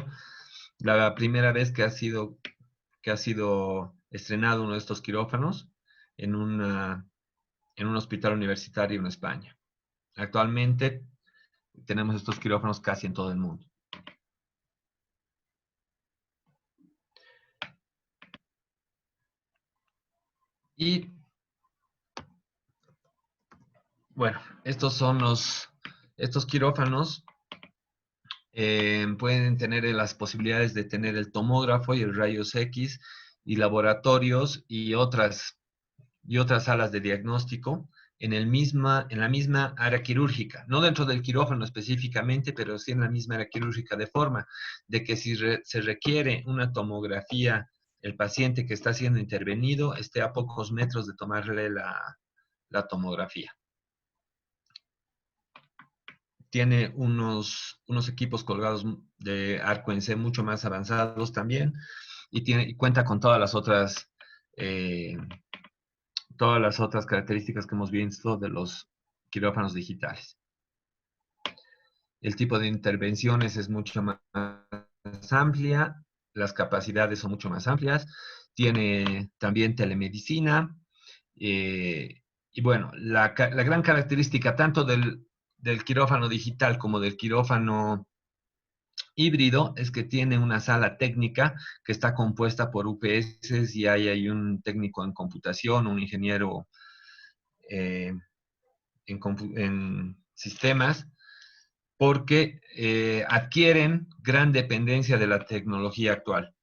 la primera vez que ha sido estrenado uno de estos quirófanos en un hospital universitario en España. Actualmente tenemos estos quirófanos casi en todo el mundo. Y bueno, estos quirófanos pueden tener las posibilidades de tener el tomógrafo y el rayos X y laboratorios y otras salas de diagnóstico en la misma área quirúrgica, no dentro del quirófano específicamente, pero sí en la misma área quirúrgica, de forma de que si se requiere una tomografía, el paciente que está siendo intervenido esté a pocos metros de tomarle la tomografía. Tiene unos equipos colgados de arco en C mucho más avanzados también y cuenta con todas las otras características que hemos visto de los quirófanos digitales. El tipo de intervenciones es mucho más amplia, las capacidades son mucho más amplias, tiene también telemedicina, y bueno, la gran característica tanto del quirófano digital como del quirófano híbrido es que tiene una sala técnica que está compuesta por UPS y hay un técnico en computación, un ingeniero en sistemas, porque adquieren gran dependencia de la tecnología actual.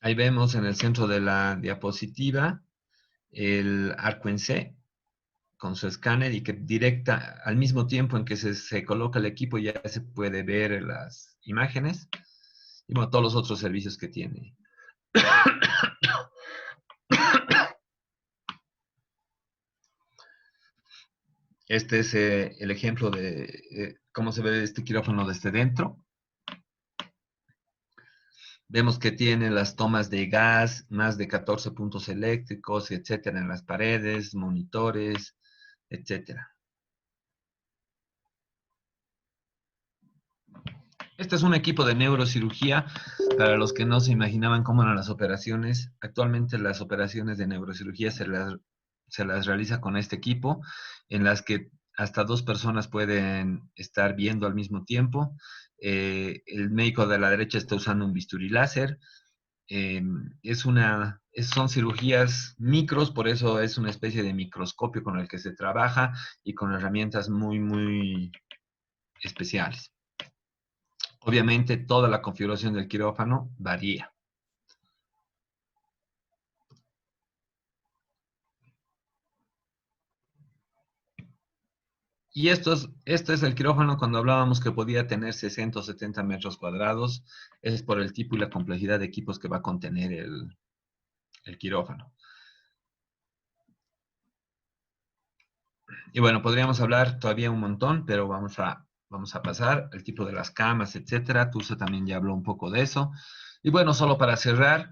Ahí vemos en el centro de la diapositiva el arco en C con su escáner y que al mismo tiempo en que se coloca el equipo ya se puede ver las imágenes y bueno, todos los otros servicios que tiene. Este es el ejemplo de cómo se ve este quirófano desde dentro. Vemos que tiene las tomas de gas, más de 14 puntos eléctricos, etcétera, en las paredes, monitores, etcétera. Este es un equipo de neurocirugía. Para los que no se imaginaban cómo eran las operaciones, actualmente las operaciones de neurocirugía se las realiza con este equipo, en las que hasta 2 personas pueden estar viendo al mismo tiempo. El médico de la derecha está usando un bisturí láser. Son cirugías micros, por eso es una especie de microscopio con el que se trabaja y con herramientas muy, muy especiales. Obviamente, toda la configuración del quirófano varía. Y este es el quirófano cuando hablábamos que podía tener 60 o 70 metros cuadrados. Es por el tipo y la complejidad de equipos que va a contener el quirófano. Y bueno, podríamos hablar todavía un montón, pero vamos a pasar. El tipo de las camas, etcétera. Tursa también ya habló un poco de eso. Y bueno, solo para cerrar,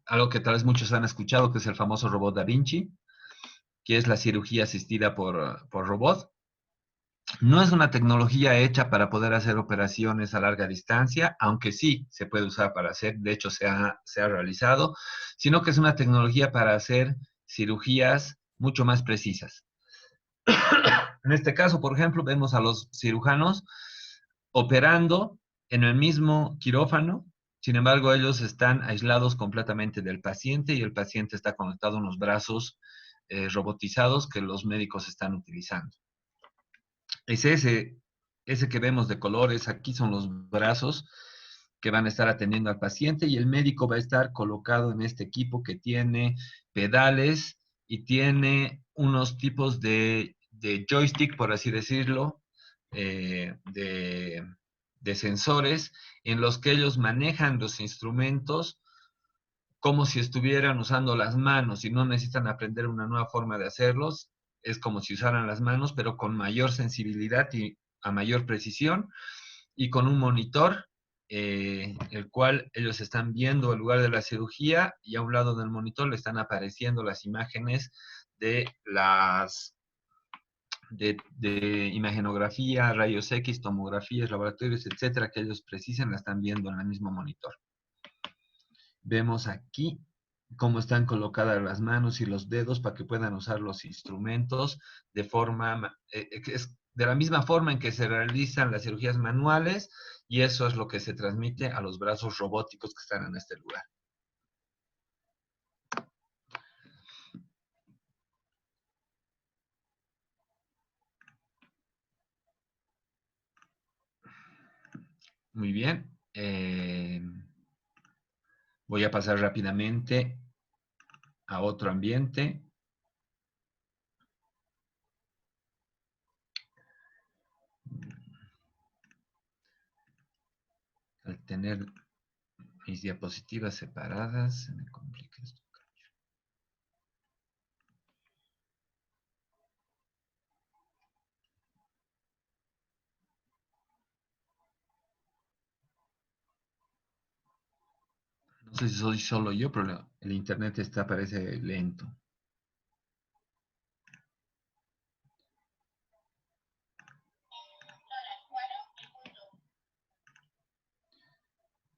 algo que tal vez muchos han escuchado, que es el famoso robot Da Vinci, que es la cirugía asistida por robot. No es una tecnología hecha para poder hacer operaciones a larga distancia, aunque sí se puede usar para hacer, de hecho se ha realizado, sino que es una tecnología para hacer cirugías mucho más precisas. En este caso, por ejemplo, vemos a los cirujanos operando en el mismo quirófano. Sin embargo, ellos están aislados completamente del paciente y el paciente está conectado a unos brazos robotizados que los médicos están utilizando. Es ese que vemos de colores, aquí son los brazos que van a estar atendiendo al paciente y el médico va a estar colocado en este equipo que tiene pedales y tiene unos tipos de joystick, por así decirlo, de sensores en los que ellos manejan los instrumentos como si estuvieran usando las manos y no necesitan aprender una nueva forma de hacerlos. Es como si usaran las manos, pero con mayor sensibilidad y a mayor precisión y con un monitor, el cual ellos están viendo el lugar de la cirugía y a un lado del monitor le están apareciendo las imágenes de de imagenografía, rayos X, tomografías, laboratorios, etcétera, que ellos precisen, la están viendo en el mismo monitor. Vemos aquí cómo están colocadas las manos y los dedos para que puedan usar los instrumentos de forma, de la misma forma en que se realizan las cirugías manuales, y eso es lo que se transmite a los brazos robóticos que están en este lugar. Muy bien. Voy a pasar rápidamente a otro ambiente. Al tener mis diapositivas separadas, se me complica esto. No sé si soy solo yo, pero el internet parece lento.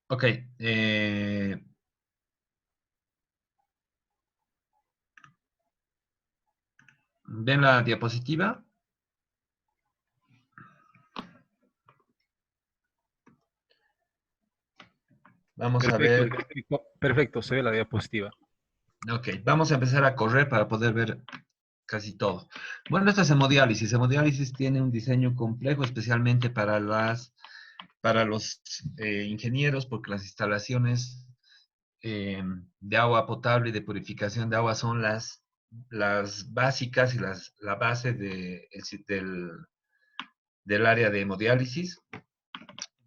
Ok. ¿Ven la diapositiva? Vamos a ver. Perfecto, se ve la diapositiva. Ok, vamos a empezar a correr para poder ver casi todo. Bueno, esto es hemodiálisis. Hemodiálisis tiene un diseño complejo, especialmente para los ingenieros, porque las instalaciones de agua potable y de purificación de agua son las básicas y la base del área de hemodiálisis.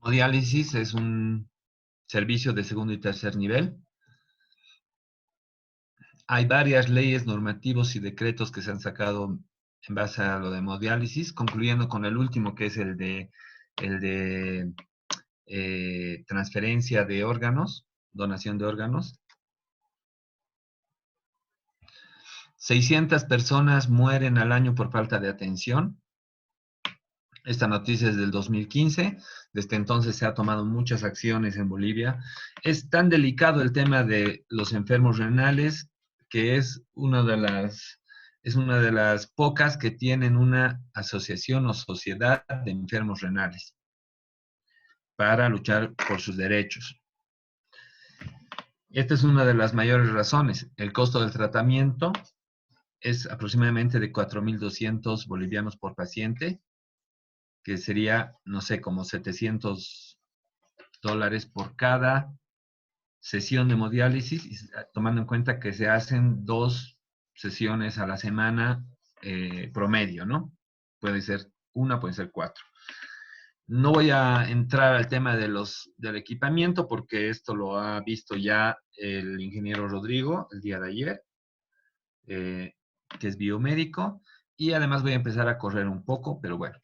Hemodiálisis es un servicio de segundo y tercer nivel. Hay varias leyes, normativos y decretos que se han sacado en base a lo de hemodiálisis, concluyendo con el último, que es el de transferencia de órganos, donación de órganos. 600 personas mueren al año por falta de atención. Esta noticia es del 2015. Desde entonces se ha tomado muchas acciones en Bolivia. Es tan delicado el tema de los enfermos renales que es una de las pocas que tienen una asociación o sociedad de enfermos renales para luchar por sus derechos. Esta es una de las mayores razones. El costo del tratamiento es aproximadamente de 4.200 bolivianos por paciente, que sería, no sé, como $700 por cada sesión de hemodiálisis, tomando en cuenta que se hacen 2 sesiones a la semana promedio, ¿no? Puede ser 1, puede ser 4. No voy a entrar al tema del equipamiento porque esto lo ha visto ya el ingeniero Rodrigo el día de ayer, que es biomédico, y además voy a empezar a correr un poco, pero bueno.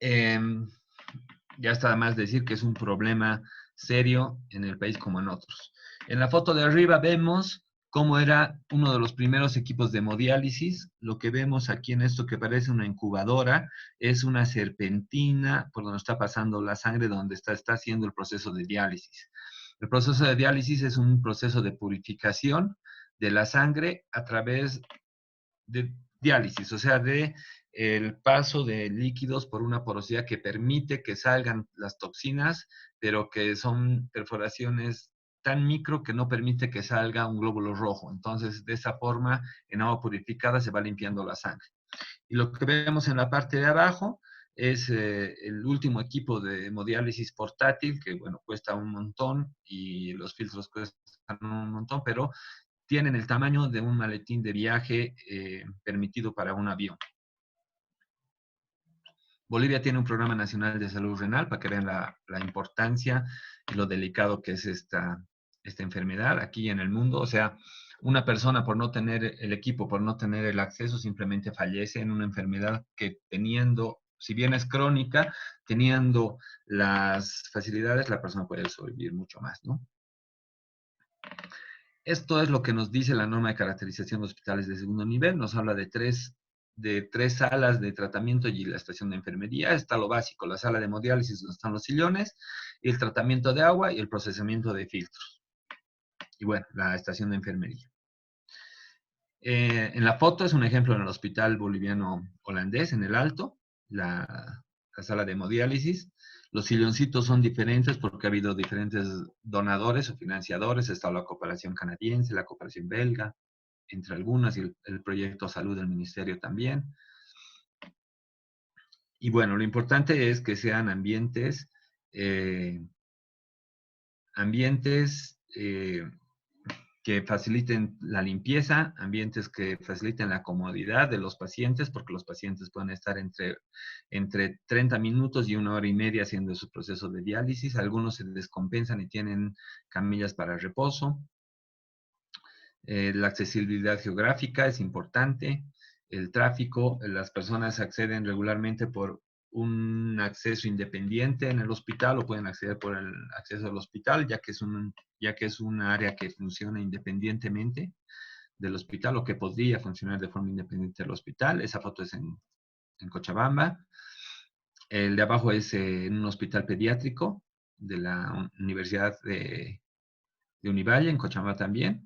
Ya está de más decir que es un problema serio en el país como en otros. En la foto de arriba vemos cómo era uno de los primeros equipos de hemodiálisis. Lo que vemos aquí en esto que parece una incubadora es una serpentina por donde está pasando la sangre, donde está haciendo el proceso de diálisis. El proceso de diálisis es un proceso de purificación de la sangre a través de diálisis, o sea, de el paso de líquidos por una porosidad que permite que salgan las toxinas, pero que son perforaciones tan micro que no permite que salga un glóbulo rojo. Entonces, de esa forma, en agua purificada se va limpiando la sangre. Y lo que vemos en la parte de abajo es el último equipo de hemodiálisis portátil, que bueno, cuesta un montón y los filtros cuestan un montón, pero tienen el tamaño de un maletín de viaje permitido para un avión. Bolivia tiene un programa nacional de salud renal para que vean la importancia y lo delicado que es esta enfermedad aquí en el mundo. O sea, una persona por no tener el equipo, por no tener el acceso, simplemente fallece en una enfermedad que teniendo, si bien es crónica, teniendo las facilidades, la persona puede sobrevivir mucho más, ¿no? Esto es lo que nos dice la norma de caracterización de hospitales de segundo nivel. Nos habla de tres salas de tratamiento y la estación de enfermería. Está lo básico, la sala de hemodiálisis donde están los sillones, y el tratamiento de agua y el procesamiento de filtros. Y bueno, la estación de enfermería. En la foto es un ejemplo en el hospital boliviano holandés, en el Alto, la sala de hemodiálisis. Los silloncitos son diferentes porque ha habido diferentes donadores o financiadores. Está la cooperación canadiense, la cooperación belga, entre algunas, y el proyecto Salud del Ministerio también. Y bueno, lo importante es que sean ambientes que faciliten la limpieza, ambientes que faciliten la comodidad de los pacientes, porque los pacientes pueden estar entre 30 minutos y 1 hora y media haciendo su proceso de diálisis. Algunos se descompensan y tienen camillas para reposo. La accesibilidad geográfica es importante. El tráfico, las personas acceden regularmente por un acceso independiente en el hospital o pueden acceder por el acceso al hospital, ya que es un área que funciona independientemente del hospital o que podría funcionar de forma independiente del hospital. Esa foto es en Cochabamba. El de abajo es en un hospital pediátrico de la Universidad de Univalle, en Cochabamba también.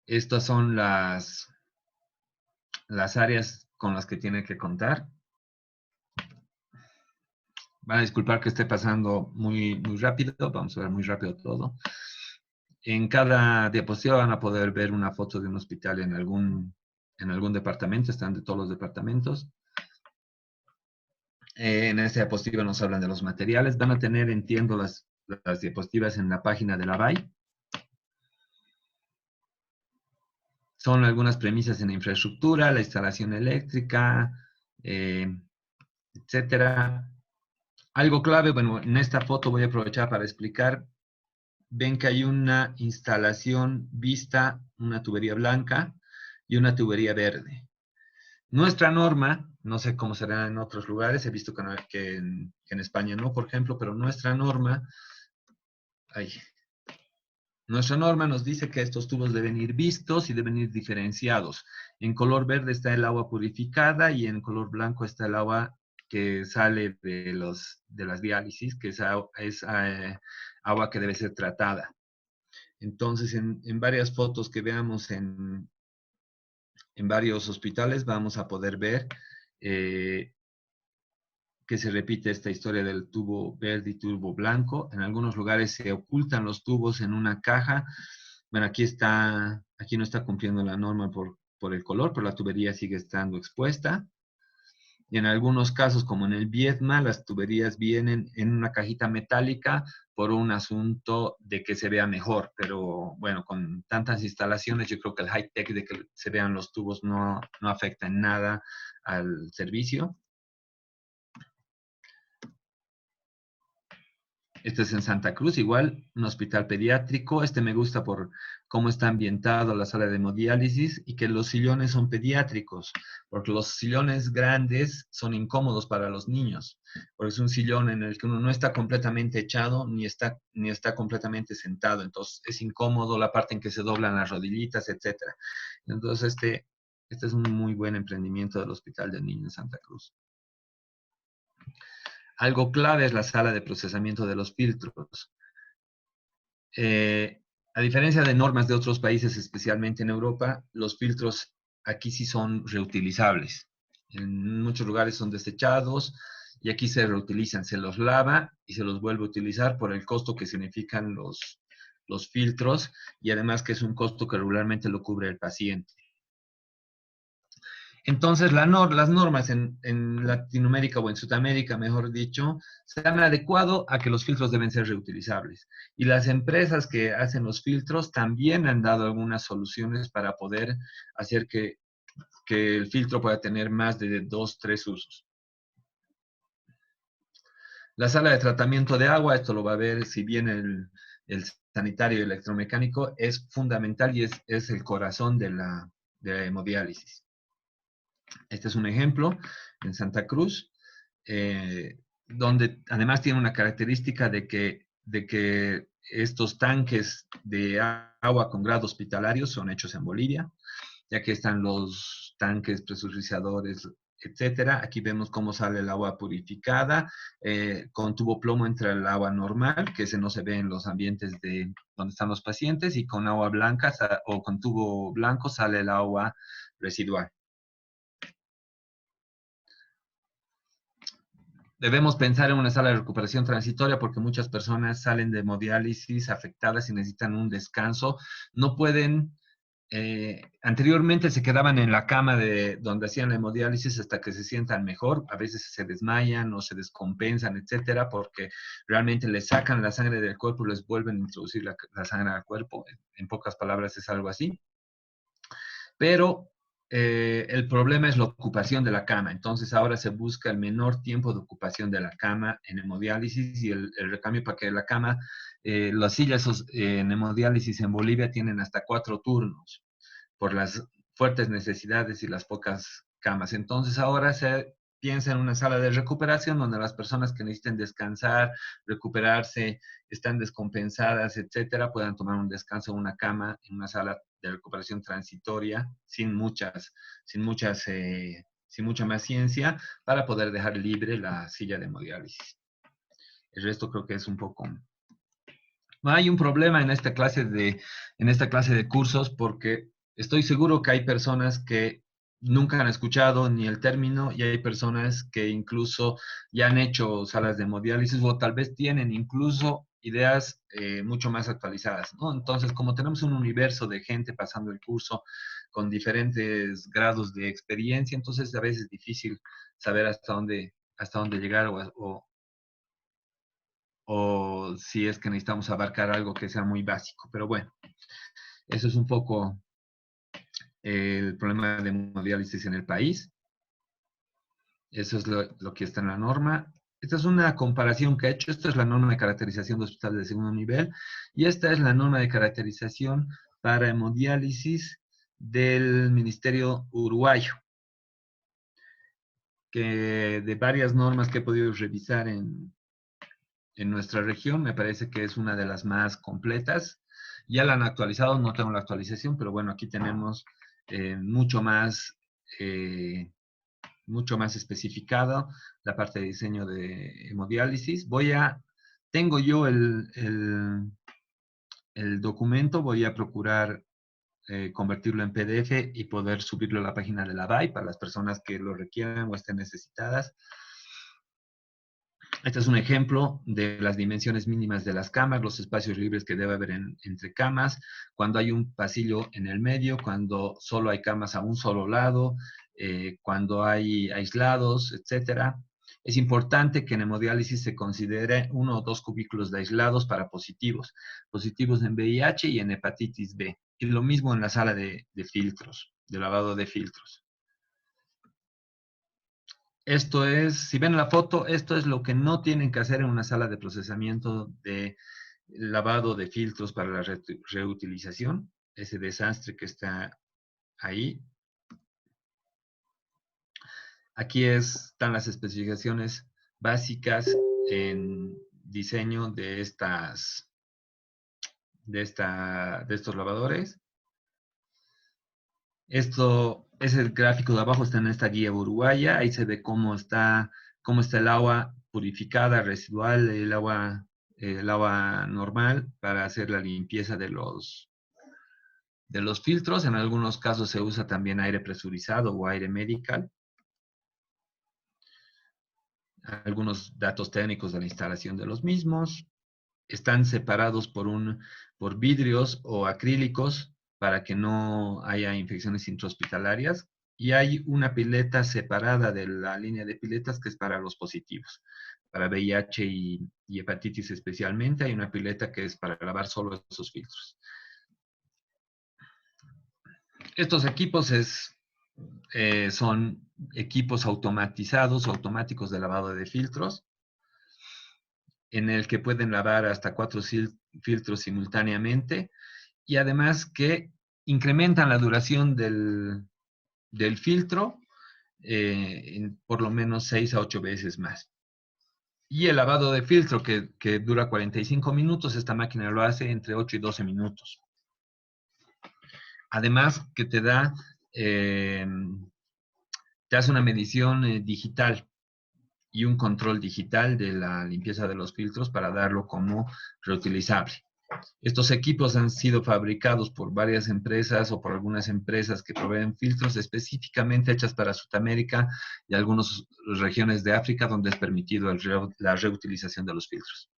Estas son las áreas con las que tiene que contar. Van a disculpar que esté pasando muy, muy rápido. Vamos a ver muy rápido todo. En cada diapositiva van a poder ver una foto de un hospital en algún departamento. Están de todos los departamentos. En esta diapositiva nos hablan de los materiales. Van a tener, entiendo, las diapositivas en la página de la BAI. Son algunas premisas en la infraestructura, la instalación eléctrica, etcétera. Algo clave, bueno, en esta foto voy a aprovechar para explicar. Ven que hay una instalación vista, una tubería blanca y una tubería verde. Nuestra norma, no sé cómo será en otros lugares, he visto que en España no, por ejemplo, pero nuestra norma nos dice que estos tubos deben ir vistos y deben ir diferenciados. En color verde está el agua purificada y en color blanco está el agua que sale de las diálisis, que es agua que debe ser tratada. Entonces, en varias fotos que veamos en varios hospitales vamos a poder ver que se repite esta historia del tubo verde y tubo blanco. En algunos lugares se ocultan los tubos en una caja. Bueno, aquí no está cumpliendo la norma por el color, pero la tubería sigue estando expuesta. Y en algunos casos, como en el Viedma, las tuberías vienen en una cajita metálica por un asunto de que se vea mejor. Pero bueno, con tantas instalaciones, yo creo que el high-tech de que se vean los tubos no afecta en nada al servicio. Este es en Santa Cruz, igual, un hospital pediátrico. Este me gusta por cómo está ambientado la sala de hemodiálisis y que los sillones son pediátricos, porque los sillones grandes son incómodos para los niños, porque es un sillón en el que uno no está completamente echado ni está completamente sentado. Entonces es incómodo la parte en que se doblan las rodillitas, etc. Entonces este es un muy buen emprendimiento del Hospital del Niño en Santa Cruz. Algo clave es la sala de procesamiento de los filtros. A diferencia de normas de otros países, especialmente en Europa, los filtros aquí sí son reutilizables. En muchos lugares son desechados y aquí se reutilizan, se los lava y se los vuelve a utilizar por el costo que significan los filtros y además que es un costo que regularmente lo cubre el paciente. Entonces, las normas en Latinoamérica o en Sudamérica, mejor dicho, se han adecuado a que los filtros deben ser reutilizables. Y las empresas que hacen los filtros también han dado algunas soluciones para poder hacer que el filtro pueda tener más de 2, 3 usos. La sala de tratamiento de agua, esto lo va a ver si bien el sanitario electromecánico, es fundamental y es el corazón de la hemodiálisis. Este es un ejemplo en Santa Cruz, donde además tiene una característica de que estos tanques de agua con grado hospitalario son hechos en Bolivia, ya que están los tanques presurizadores, etcétera. Aquí vemos cómo sale el agua purificada, con tubo plomo entra el agua normal, que ese no se ve en los ambientes de donde están los pacientes, y con agua blanca o con tubo blanco sale el agua residual. Debemos pensar en una sala de recuperación transitoria porque muchas personas salen de hemodiálisis afectadas y necesitan un descanso. No pueden, anteriormente se quedaban en la cama de donde hacían la hemodiálisis hasta que se sientan mejor. A veces se desmayan o se descompensan, etcétera, porque realmente les sacan la sangre del cuerpo y les vuelven a introducir la sangre al cuerpo. En pocas palabras es algo así. Pero el problema es la ocupación de la cama. Entonces ahora se busca el menor tiempo de ocupación de la cama en hemodiálisis y el recambio para que la cama, las sillas en hemodiálisis en Bolivia tienen hasta 4 turnos por las fuertes necesidades y las pocas camas. Entonces ahora se piensa en una sala de recuperación donde las personas que necesiten descansar, recuperarse, están descompensadas, etcétera, puedan tomar un descanso en una cama, en una sala de recuperación transitoria, sin mucha más ciencia, para poder dejar libre la silla de hemodiálisis. El resto creo que es un poco... Hay un problema en esta clase de cursos porque estoy seguro que hay personas que nunca han escuchado ni el término y hay personas que incluso ya han hecho salas de hemodiálisis o tal vez tienen incluso ideas mucho más actualizadas, ¿no? Entonces, como tenemos un universo de gente pasando el curso con diferentes grados de experiencia, entonces a veces es difícil saber hasta dónde llegar o si es que necesitamos abarcar algo que sea muy básico. Pero bueno, eso es un poco el problema de hemodiálisis en el país. Eso es lo que está en la norma. Esta es una comparación que he hecho. Esta es la norma de caracterización de hospitales de segundo nivel y esta es la norma de caracterización para hemodiálisis del Ministerio Uruguayo, que de varias normas que he podido revisar en nuestra región, me parece que es una de las más completas. Ya la han actualizado, no tengo la actualización, pero bueno, aquí tenemos mucho más especificado la parte de diseño de hemodiálisis. Tengo yo el documento, voy a procurar convertirlo en PDF y poder subirlo a la página de la BAI para las personas que lo requieran o estén necesitadas. Este es un ejemplo de las dimensiones mínimas de las camas, los espacios libres que debe haber entre camas, cuando hay un pasillo en el medio, cuando solo hay camas a un solo lado, cuando hay aislados, etc. Es importante que en hemodiálisis se considere 1 o 2 cubículos de aislados para positivos en VIH y en hepatitis B. Y lo mismo en la sala de filtros, de lavado de filtros. Esto es, si ven la foto, esto es lo que no tienen que hacer en una sala de procesamiento de lavado de filtros para la reutilización. Ese desastre que está ahí. Aquí están las especificaciones básicas en diseño de estos lavadores. Esto es el gráfico de abajo, está en esta guía uruguaya. Ahí se ve cómo está el agua purificada, residual, el agua normal para hacer la limpieza de los de los filtros. En algunos casos se usa también aire presurizado o aire medical. Algunos datos técnicos de la instalación de los mismos. Están separados por vidrios o acrílicos para que no haya infecciones intrahospitalarias. Y hay una pileta separada de la línea de piletas que es para los positivos. Para VIH y hepatitis especialmente, hay una pileta que es para lavar solo esos filtros. Estos equipos son equipos automatizados o automáticos de lavado de filtros, en el que pueden lavar hasta 4 filtros simultáneamente y además que incrementan la duración del filtro por lo menos 6 a 8 veces más. Y el lavado de filtro que dura 45 minutos, esta máquina lo hace entre 8 y 12 minutos. Además que te hace una medición digital y un control digital de la limpieza de los filtros para darlo como reutilizable. Estos equipos han sido fabricados por varias empresas o por algunas empresas que proveen filtros específicamente hechas para Sudamérica y algunas regiones de África donde es permitido la reutilización de los filtros.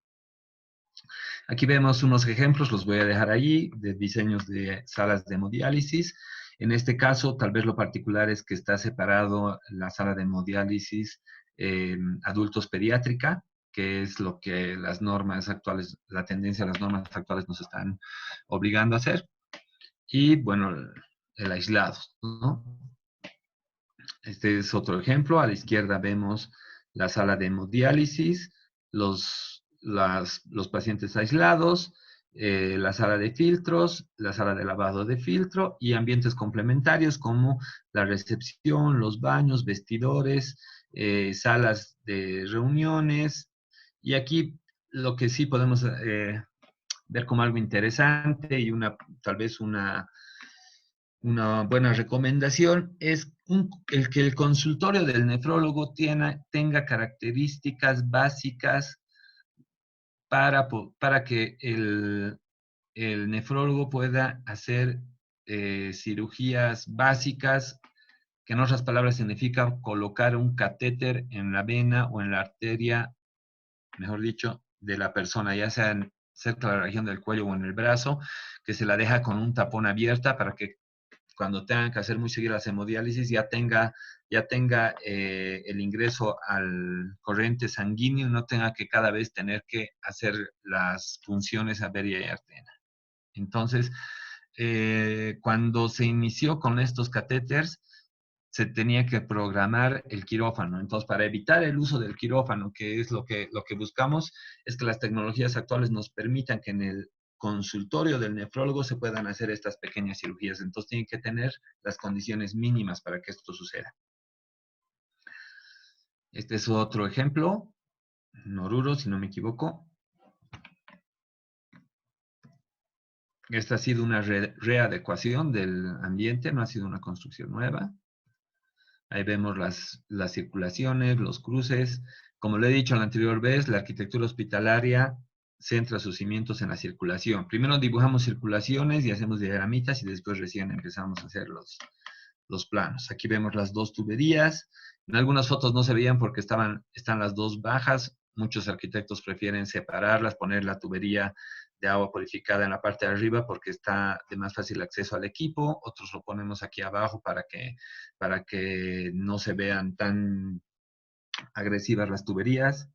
Aquí vemos unos ejemplos, los voy a dejar ahí, de diseños de salas de hemodiálisis. En este caso, tal vez lo particular es que está separado la sala de hemodiálisis adultos pediátrica, que es lo que las normas actuales, la tendencia a las normas actuales nos están obligando a hacer. Y bueno, el aislado, ¿no? Este es otro ejemplo. A la izquierda vemos la sala de hemodiálisis, los pacientes aislados, la sala de filtros, la sala de lavado de filtro y ambientes complementarios como la recepción, los baños, vestidores, salas de reuniones. Y aquí lo que sí podemos ver como algo interesante y tal vez una buena recomendación es el que el consultorio del nefrólogo tenga características básicas para que el nefrólogo pueda hacer cirugías básicas, que en otras palabras significa colocar un catéter en la vena o en la arteria, mejor dicho, de la persona, ya sea cerca de la región del cuello o en el brazo, que se la deja con un tapón abierta para que cuando tengan que hacer muy seguido las hemodiálisis ya tenga el ingreso al corriente sanguíneo y no tenga que cada vez tener que hacer las funciones averia y artena. Entonces, cuando se inició con estos catéteres, se tenía que programar el quirófano. Entonces, para evitar el uso del quirófano, que es lo que buscamos, es que las tecnologías actuales nos permitan que en el consultorio del nefrólogo se puedan hacer estas pequeñas cirugías. Entonces, tienen que tener las condiciones mínimas para que esto suceda. Este es otro ejemplo, en Oruro, si no me equivoco. Esta ha sido una readecuación del ambiente, no ha sido una construcción nueva. Ahí vemos las circulaciones, los cruces. Como le he dicho la anterior vez, la arquitectura hospitalaria centra sus cimientos en la circulación. Primero dibujamos circulaciones y hacemos diagramitas y después recién empezamos a hacer los planos. Aquí vemos las dos tuberías. En algunas fotos no se veían porque están las dos bajas. Muchos arquitectos prefieren separarlas, poner la tubería de agua purificada en la parte de arriba porque está de más fácil acceso al equipo. Otros lo ponemos aquí abajo para que no se vean tan agresivas las tuberías.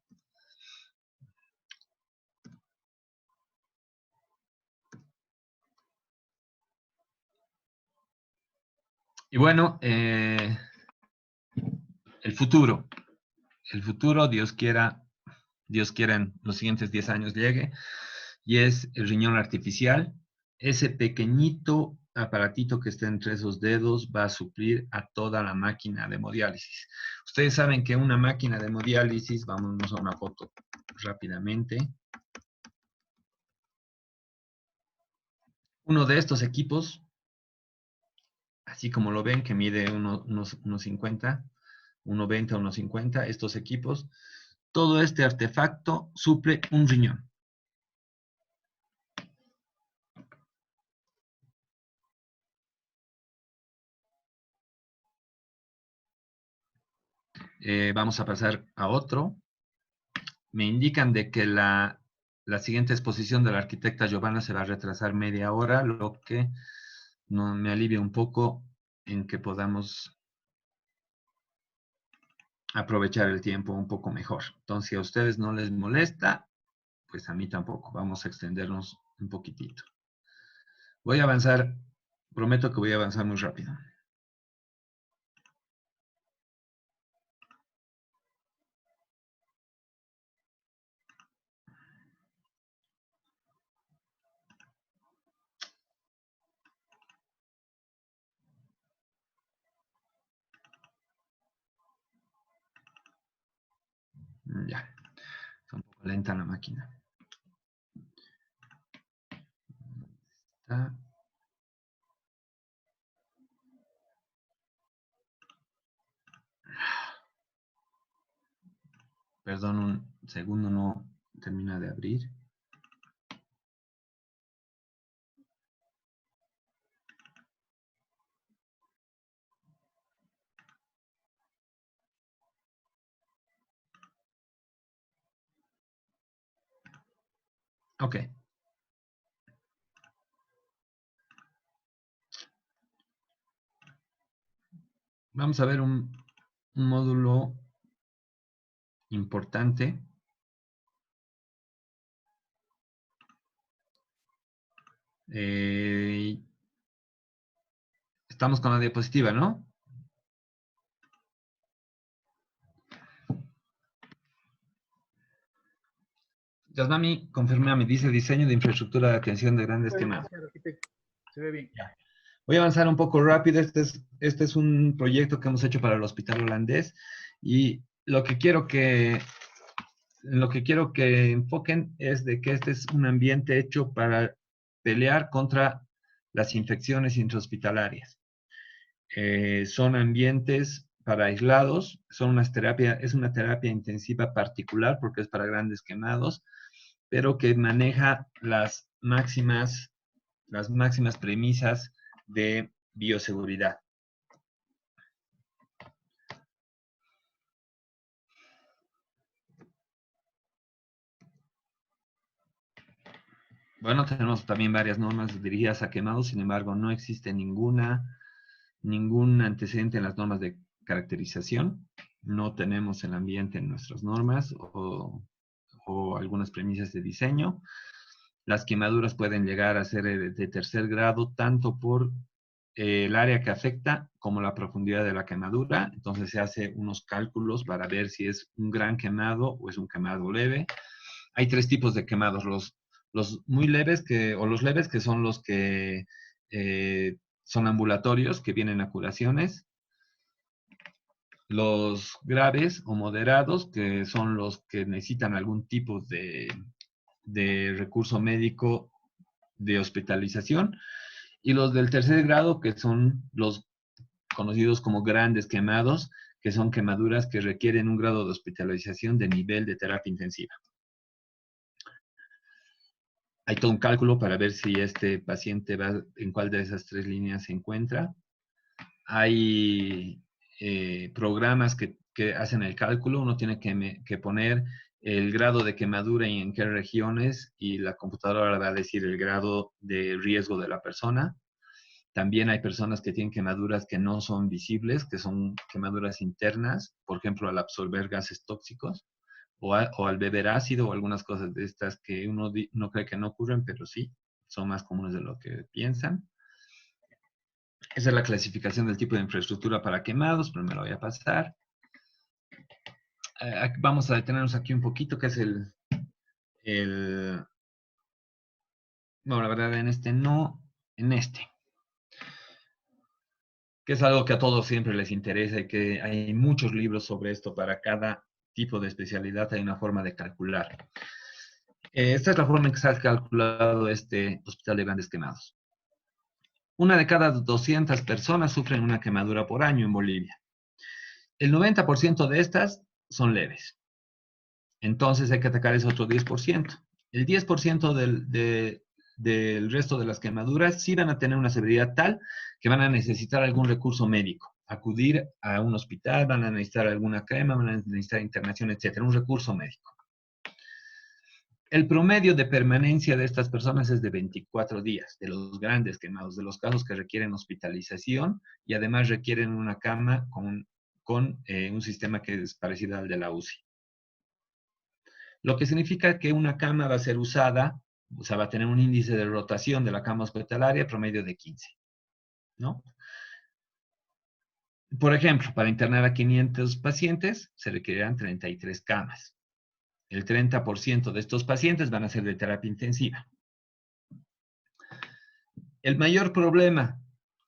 Y bueno, el futuro. El futuro, Dios quiera en los siguientes 10 años llegue, y es el riñón artificial. Ese pequeñito aparatito que está entre esos dedos va a suplir a toda la máquina de hemodiálisis. Ustedes saben que una máquina de hemodiálisis, vámonos a una foto rápidamente. Uno de estos equipos, así como lo ven, que mide unos 50, 1,20 a 1,50, estos equipos, todo este artefacto suple un riñón. Vamos a pasar a otro. Me indican de que la siguiente exposición de la arquitecta Giovanna se va a retrasar media hora, lo que no me alivia un poco en que podamos aprovechar el tiempo un poco mejor. Entonces, si a ustedes no les molesta, pues a mí tampoco. Vamos a extendernos un poquitito. Voy a avanzar, prometo que voy a avanzar muy rápido. Ya, está un poco lenta la máquina. Está. Perdón, un segundo, no termina de abrir. Ok. Vamos a ver un módulo importante. Estamos con la diapositiva, ¿no? Yasmami, confirmame, dice diseño de infraestructura de atención de grandes quemados. Se ve bien. Voy a avanzar un poco rápido. Este es un proyecto que hemos hecho para el Hospital Holandés y lo que quiero que enfoquen es de que este es un ambiente hecho para pelear contra las infecciones intrahospitalarias. Son ambientes para aislados, es una terapia intensiva particular porque es para grandes quemados, pero que maneja las máximas premisas de bioseguridad. Bueno, tenemos también varias normas dirigidas a quemados, sin embargo, no existe ningún antecedente en las normas de caracterización. No tenemos el ambiente en nuestras normas o algunas premisas de diseño. Las quemaduras pueden llegar a ser de tercer grado, tanto por el área que afecta como la profundidad de la quemadura. Entonces se hace unos cálculos para ver si es un gran quemado o es un quemado leve. Hay tres tipos de quemados, los muy leves o los leves, que son los que son ambulatorios, que vienen a curaciones. Los graves o moderados, que son los que necesitan algún tipo de recurso médico de hospitalización. Y los del tercer grado, que son los conocidos como grandes quemados, que son quemaduras que requieren un grado de hospitalización de nivel de terapia intensiva. Hay todo un cálculo para ver si este paciente va en cuál de esas tres líneas se encuentra. Hay programas que hacen el cálculo. Uno tiene que poner el grado de quemadura y en qué regiones, y la computadora va a decir el grado de riesgo de la persona. También hay personas que tienen quemaduras que no son visibles, que son quemaduras internas, por ejemplo, al absorber gases tóxicos o al beber ácido o algunas cosas de estas que uno cree que no ocurren, pero sí, son más comunes de lo que piensan. Esa es la clasificación del tipo de infraestructura para quemados, pero me lo voy a pasar. Vamos a detenernos aquí un poquito, que es no, la verdad en este no, en este. Que es algo que a todos siempre les interesa y que hay muchos libros sobre esto. Para cada tipo de especialidad hay una forma de calcular. Esta es la forma en que se ha calculado este hospital de grandes quemados. 1 de cada 200 personas sufren una quemadura por año en Bolivia. El 90% de estas son leves. Entonces hay que atacar ese otro 10%. El 10% del resto de las quemaduras sí van a tener una severidad tal que van a necesitar algún recurso médico. acudir a un hospital, van a necesitar alguna crema, van a necesitar internación, etcétera, un recurso médico. El promedio de permanencia de estas personas es de 24 días, de los grandes quemados, de los casos que requieren hospitalización y además requieren una cama con un sistema que es parecido al de la UCI. Lo que significa que una cama va a ser usada, o sea, va a tener un índice de rotación de la cama hospitalaria promedio de 15, ¿no? Por ejemplo, para internar a 500 pacientes se requerirán 33 camas. El 30% de estos pacientes van a ser de terapia intensiva. El mayor problema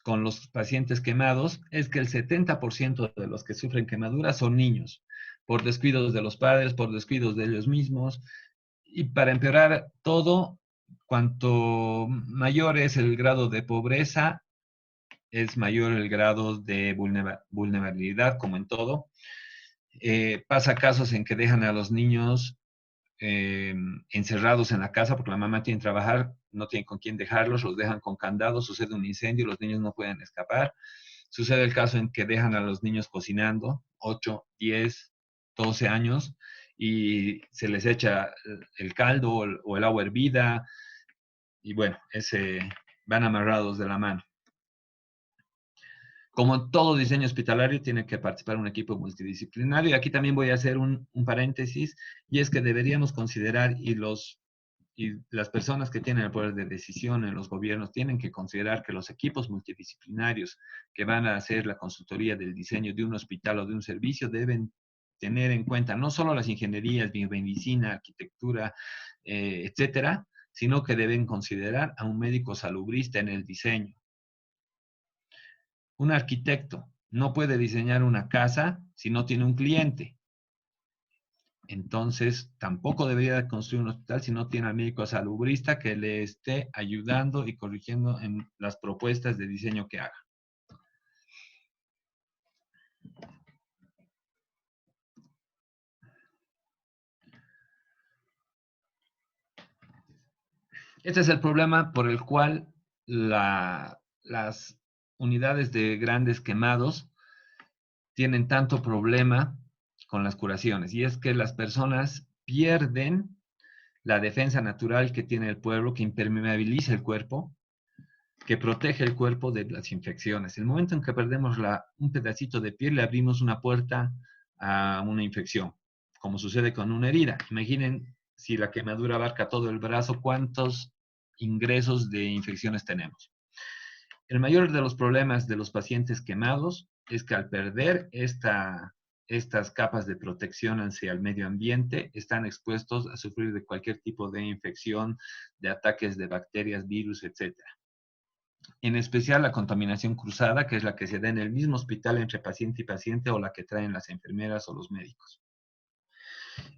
con los pacientes quemados es que el 70% de los que sufren quemaduras son niños, por descuidos de los padres, por descuidos de ellos mismos. Y para empeorar todo, cuanto mayor es el grado de pobreza, es mayor el grado de vulnerabilidad, como en todo. Pasa casos en que dejan a los niños encerrados en la casa porque la mamá tiene que trabajar, no tiene con quién dejarlos, los dejan con candados, sucede un incendio, los niños no pueden escapar. Sucede el caso en que dejan a los niños cocinando, 8, 10, 12 años, y se les echa el caldo o el agua hervida, y bueno, van amarrados de la mano. Como en todo diseño hospitalario, tiene que participar un equipo multidisciplinario. Y aquí también voy a hacer un paréntesis, y es que deberíamos considerar, y las personas que tienen el poder de decisión en los gobiernos tienen que considerar que los equipos multidisciplinarios que van a hacer la consultoría del diseño de un hospital o de un servicio deben tener en cuenta no solo las ingenierías, biomedicina, arquitectura, etcétera, sino que deben considerar a un médico salubrista en el diseño. Un arquitecto no puede diseñar una casa si no tiene un cliente. Entonces, tampoco debería construir un hospital si no tiene al médico salubrista que le esté ayudando y corrigiendo en las propuestas de diseño que haga. Este es el problema por el cual las unidades de grandes quemados tienen tanto problema con las curaciones. Y es que las personas pierden la defensa natural que tiene el pueblo, que impermeabiliza el cuerpo, que protege el cuerpo de las infecciones. El momento en que perdemos un pedacito de piel, le abrimos una puerta a una infección, como sucede con una herida. Imaginen si la quemadura abarca todo el brazo, ¿cuántos ingresos de infecciones tenemos? El mayor de los problemas de los pacientes quemados es que al perder estas capas de protección hacia el medio ambiente, están expuestos a sufrir de cualquier tipo de infección, de ataques de bacterias, virus, etc. En especial la contaminación cruzada, que es la que se da en el mismo hospital entre paciente y paciente o la que traen las enfermeras o los médicos.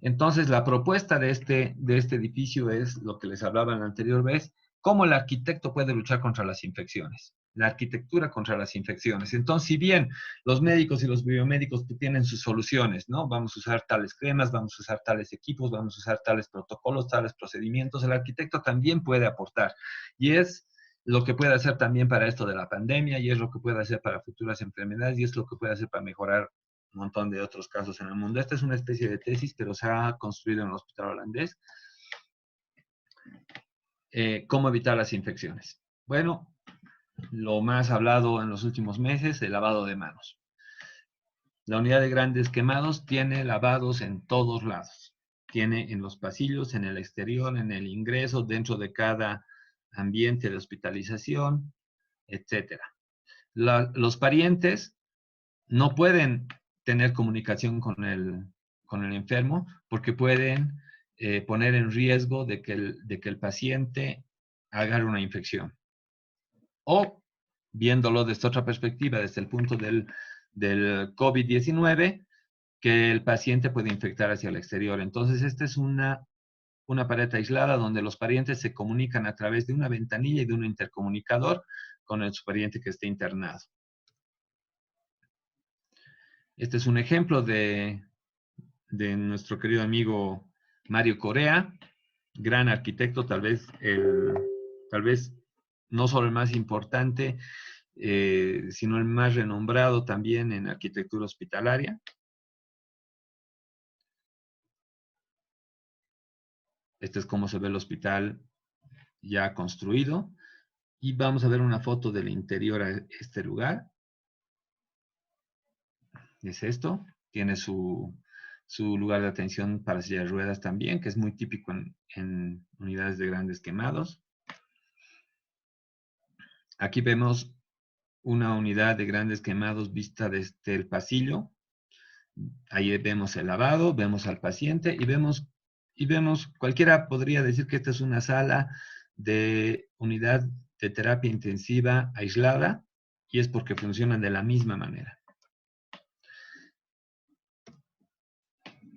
Entonces, la propuesta de este edificio es lo que les hablaba la anterior vez, cómo el arquitecto puede luchar contra las infecciones. La arquitectura contra las infecciones. Entonces, si bien los médicos y los biomédicos tienen sus soluciones, ¿no? Vamos a usar tales cremas, vamos a usar tales equipos, vamos a usar tales protocolos, tales procedimientos, el arquitecto también puede aportar. Y es lo que puede hacer también para esto de la pandemia, y es lo que puede hacer para futuras enfermedades, y es lo que puede hacer para mejorar un montón de otros casos en el mundo. Esta es una especie de tesis, pero se ha construido en el hospital holandés. ¿Cómo evitar las infecciones? Bueno, lo más hablado en los últimos meses, el lavado de manos. La unidad de grandes quemados tiene lavados en todos lados. Tiene en los pasillos, en el exterior, en el ingreso, dentro de cada ambiente de hospitalización, etc. Los parientes no pueden tener comunicación con el enfermo porque pueden poner en riesgo de que el paciente haga una infección. O, viéndolo desde otra perspectiva, desde el punto del COVID-19, que el paciente puede infectar hacia el exterior. Entonces, esta es una pared aislada donde los parientes se comunican a través de una ventanilla y de un intercomunicador con su pariente que esté internado. Este es un ejemplo de nuestro querido amigo Mario Correa, gran arquitecto, tal vez no solo el más importante, sino el más renombrado también en arquitectura hospitalaria. Este es cómo se ve el hospital ya construido. Y vamos a ver una foto del interior a este lugar. Es esto. Tiene su lugar de atención para silla de ruedas también, que es muy típico en unidades de grandes quemados. Aquí vemos una unidad de grandes quemados vista desde el pasillo. Ahí vemos el lavado, vemos al paciente y vemos, cualquiera podría decir que esta es una sala de unidad de terapia intensiva aislada, y es porque funcionan de la misma manera.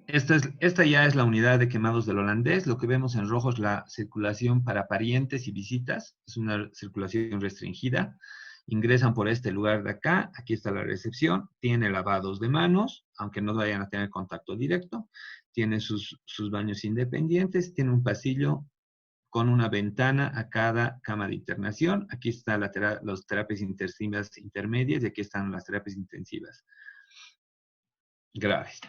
Esta ya es la unidad de quemados del holandés. Lo que vemos en rojo es la circulación para parientes y visitas. Es una circulación restringida. Ingresan por este lugar de acá. Aquí está la recepción. Tiene lavados de manos, aunque no vayan a tener contacto directo. Tiene sus baños independientes. Tiene un pasillo con una ventana a cada cama de internación. Aquí están las terapias intensivas intermedias y aquí están las terapias intensivas graves.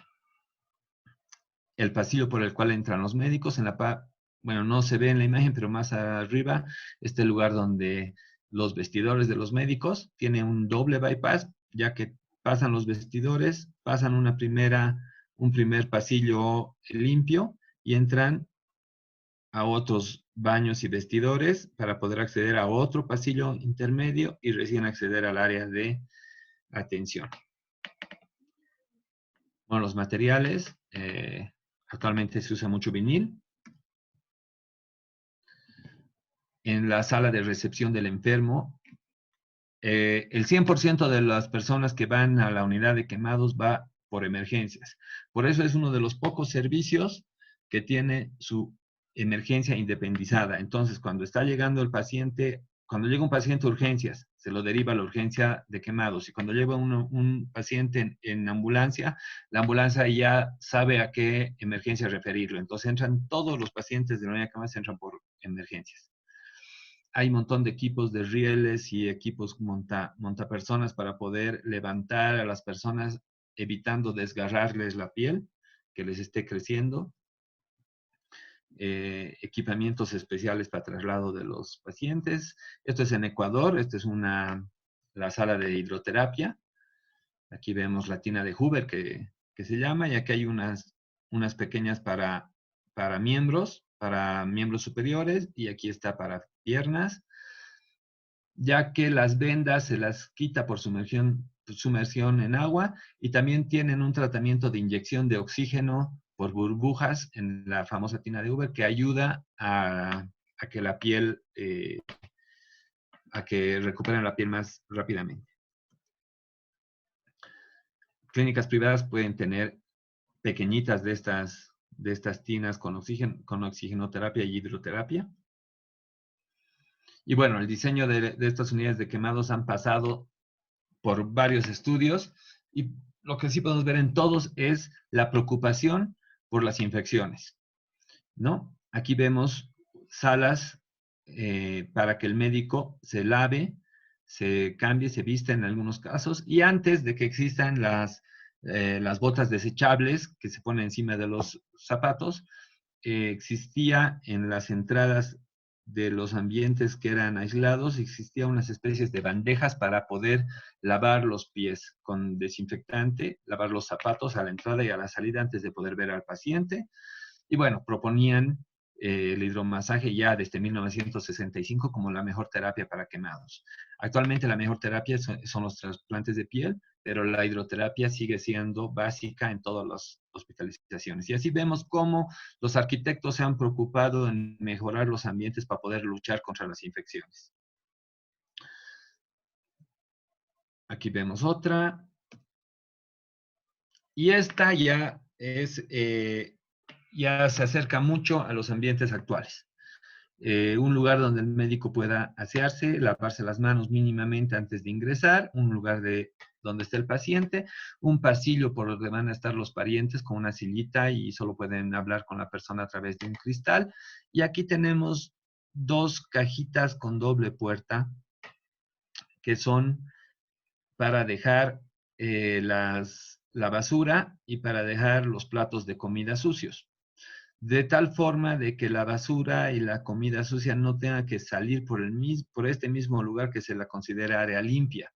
El pasillo por el cual entran los médicos, bueno, no se ve en la imagen, pero más arriba, este lugar donde los vestidores de los médicos tiene un doble bypass, ya que pasan los vestidores, pasan un primer pasillo limpio y entran a otros baños y vestidores para poder acceder a otro pasillo intermedio y recién acceder al área de atención. Bueno, los materiales, actualmente se usa mucho vinil. En la sala de recepción del enfermo, el 100% de las personas que van a la unidad de quemados va por emergencias. Por eso es uno de los pocos servicios que tiene su emergencia independizada. Entonces, cuando está llegando el paciente, cuando llega un paciente a urgencias, se lo deriva a la urgencia de quemados. Y cuando llega un paciente en ambulancia, la ambulancia ya sabe a qué emergencia referirlo. Entonces, entran todos los pacientes de la unidad de quemados, entran por emergencias. Hay un montón de equipos de rieles y equipos montapersonas para poder levantar a las personas, evitando desgarrarles la piel, que les esté creciendo. Equipamientos especiales para traslado de los pacientes. Esto es en Ecuador, esta es la sala de hidroterapia. Aquí vemos la tina de Hoover, que se llama, y aquí hay unas pequeñas para miembros superiores, y aquí está para piernas, ya que las vendas se las quita por sumersión en agua, y también tienen un tratamiento de inyección de oxígeno por burbujas en la famosa tina de Hoover, que ayuda a que la piel, a que recuperen la piel más rápidamente. Clínicas privadas pueden tener pequeñitas de estas tinas con oxigenoterapia y hidroterapia. Y bueno, el diseño de estas unidades de quemados han pasado por varios estudios, y lo que sí podemos ver en todos es la preocupación por las infecciones, ¿no? Aquí vemos salas para que el médico se lave, se cambie, se vista en algunos casos, y antes de que existan las botas desechables que se ponen encima de los zapatos, existía en las entradas de los ambientes que eran aislados, existía unas especies de bandejas para poder lavar los pies con desinfectante, lavar los zapatos a la entrada y a la salida antes de poder ver al paciente. Y bueno, proponían el hidromasaje ya desde 1965 como la mejor terapia para quemados. Actualmente la mejor terapia son los trasplantes de piel, pero la hidroterapia sigue siendo básica en todas las hospitalizaciones. Y así vemos cómo los arquitectos se han preocupado en mejorar los ambientes para poder luchar contra las infecciones. Aquí vemos otra. Y esta ya es... ya se acerca mucho a los ambientes actuales. Un lugar donde el médico pueda asearse, lavarse las manos mínimamente antes de ingresar, un lugar donde esté el paciente, un pasillo por donde van a estar los parientes con una sillita y solo pueden hablar con la persona a través de un cristal. Y aquí tenemos dos cajitas con doble puerta que son para dejar la basura y para dejar los platos de comida sucios. De tal forma de que la basura y la comida sucia no tengan que salir por este mismo lugar que se la considera área limpia.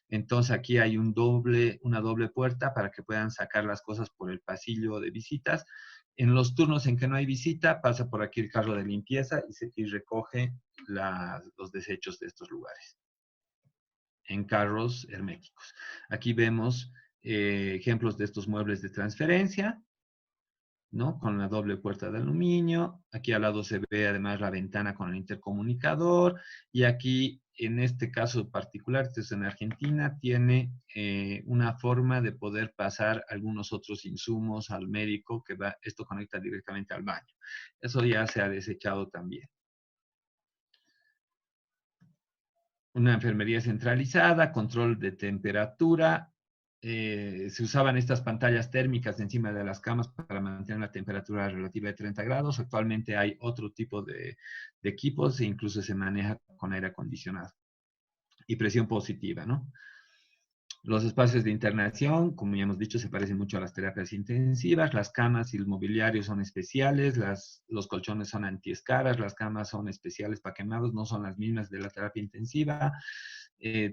Entonces aquí hay una doble puerta para que puedan sacar las cosas por el pasillo de visitas. En los turnos en que no hay visita, pasa por aquí el carro de limpieza y recoge los desechos de estos lugares en carros herméticos. Aquí vemos ejemplos de estos muebles de transferencia, ¿no? Con la doble puerta de aluminio. Aquí al lado se ve además la ventana con el intercomunicador. Y aquí, en este caso particular, esto es en Argentina, tiene una forma de poder pasar algunos otros insumos al médico, esto conecta directamente al baño. Eso ya se ha desechado también. Una enfermería centralizada, control de temperatura. Se usaban estas pantallas térmicas encima de las camas para mantener la temperatura relativa de 30 grados. Actualmente hay otro tipo de equipos e incluso se maneja con aire acondicionado y presión positiva, ¿no? Los espacios de internación, como ya hemos dicho, se parecen mucho a las terapias intensivas. Las camas y el mobiliario son especiales, los colchones son antiescaras, las camas son especiales para quemados, no son las mismas de la terapia intensiva.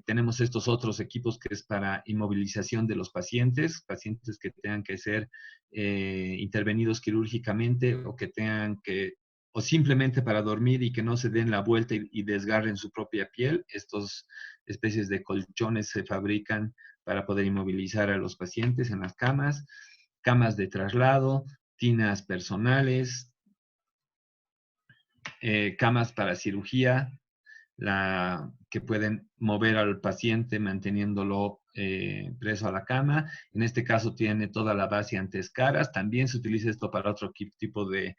Tenemos estos otros equipos que es para inmovilización de los pacientes que tengan que ser intervenidos quirúrgicamente o simplemente para dormir y que no se den la vuelta y desgarren su propia piel. Estos especies de colchones se fabrican para poder inmovilizar a los pacientes en las camas, camas de traslado, tinas personales, camas para cirugía, que pueden mover al paciente manteniéndolo preso a la cama. En este caso tiene toda la base antiescaras. También se utiliza esto para otro tipo de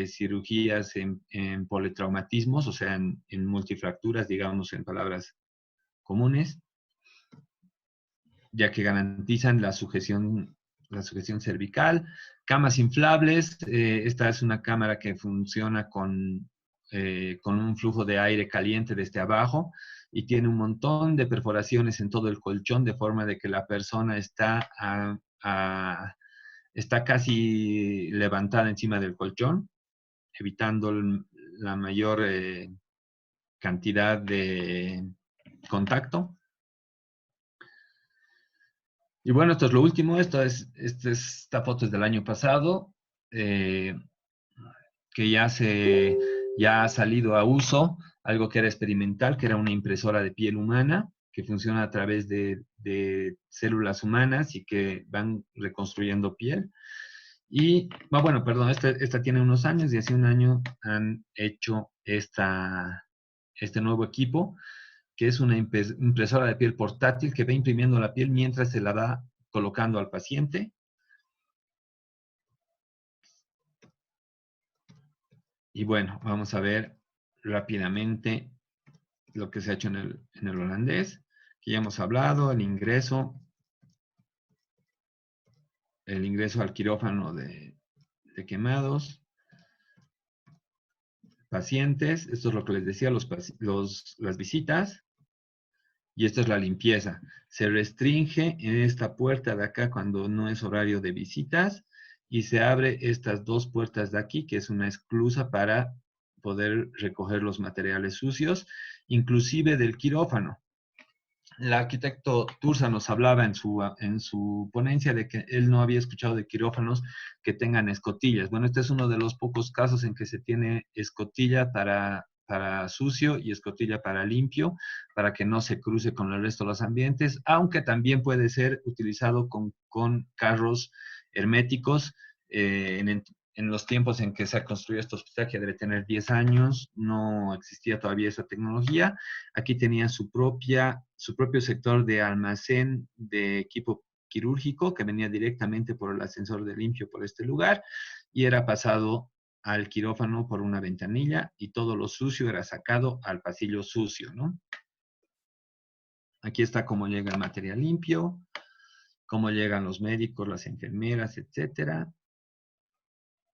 cirugías en politraumatismos, o sea, en multifracturas, digamos, en palabras comunes, ya que garantizan la sujeción cervical. Camas inflables. Esta es una cámara que funciona con un flujo de aire caliente desde abajo y tiene un montón de perforaciones en todo el colchón, de forma de que la persona está casi levantada encima del colchón, evitando la mayor cantidad de contacto. Y bueno, esto es lo último. Esta foto es del año pasado, que ya ha salido a uso algo que era experimental, que era una impresora de piel humana, que funciona a través de células humanas y que van reconstruyendo piel. Y, bueno, perdón, esta tiene unos años y hace un año han hecho este nuevo equipo, que es una impresora de piel portátil que va imprimiendo la piel mientras se la va colocando al paciente. Y bueno, vamos a ver rápidamente lo que se ha hecho en el holandés, que ya hemos hablado, el ingreso al quirófano de quemados, pacientes, esto es lo que les decía, las visitas, y esto es la limpieza. Se restringe en esta puerta de acá cuando no es horario de visitas, y se abre estas dos puertas de aquí, que es una esclusa para poder recoger los materiales sucios, inclusive del quirófano. El arquitecto Tursa nos hablaba en su ponencia de que él no había escuchado de quirófanos que tengan escotillas. Bueno, este es uno de los pocos casos en que se tiene escotilla para sucio y escotilla para limpio, para que no se cruce con el resto de los ambientes, aunque también puede ser utilizado con carros herméticos. En los tiempos en que se ha construido este hospital, que debe tener 10 años, no existía todavía esa tecnología. Aquí tenía su propio sector de almacén de equipo quirúrgico que venía directamente por el ascensor de limpio por este lugar y era pasado al quirófano por una ventanilla y todo lo sucio era sacado al pasillo sucio, ¿no? Aquí está cómo llega el material limpio, cómo llegan los médicos, las enfermeras, etcétera.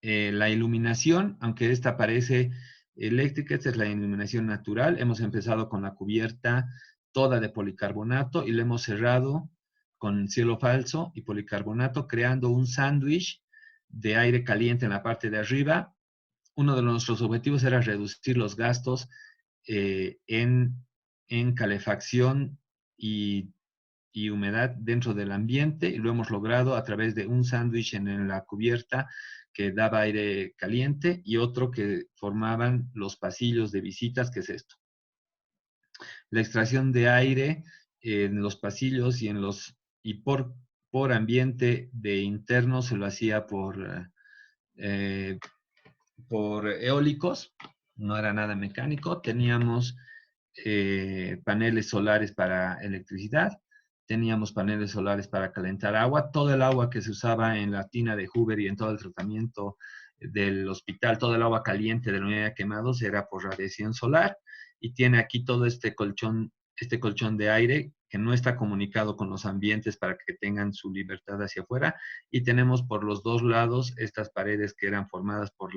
La iluminación, aunque esta parece eléctrica, esta es la iluminación natural. Hemos empezado con la cubierta toda de policarbonato y la hemos cerrado con cielo falso y policarbonato, creando un sándwich de aire caliente en la parte de arriba. Uno de nuestros objetivos era reducir los gastos en calefacción y humedad dentro del ambiente, y lo hemos logrado a través de un sándwich en la cubierta que daba aire caliente y otro que formaban los pasillos de visitas, que es esto. La extracción de aire en los pasillos y por ambiente de interno se lo hacía por eólicos, no era nada mecánico. Teníamos paneles solares para electricidad, teníamos paneles solares para calentar agua. Todo el agua que se usaba en la tina de Hoover y en todo el tratamiento del hospital, todo el agua caliente de la unidad de quemados era por radiación solar, y tiene aquí todo este colchón de aire que no está comunicado con los ambientes para que tengan su libertad hacia afuera, y tenemos por los dos lados estas paredes que eran formadas por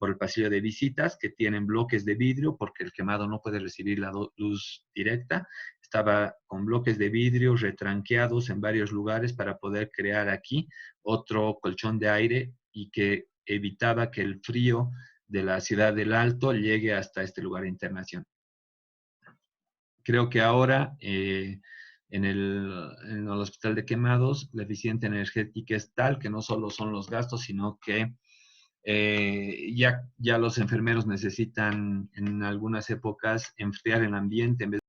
el pasillo de visitas, que tienen bloques de vidrio porque el quemado no puede recibir la luz directa. Estaba con bloques de vidrio retranqueados en varios lugares para poder crear aquí otro colchón de aire y que evitaba que el frío de la ciudad del Alto llegue hasta este lugar de internación. Creo que ahora en el hospital de quemados la eficiencia energética es tal que no solo son los gastos, sino que ya los enfermeros necesitan en algunas épocas enfriar el ambiente en vez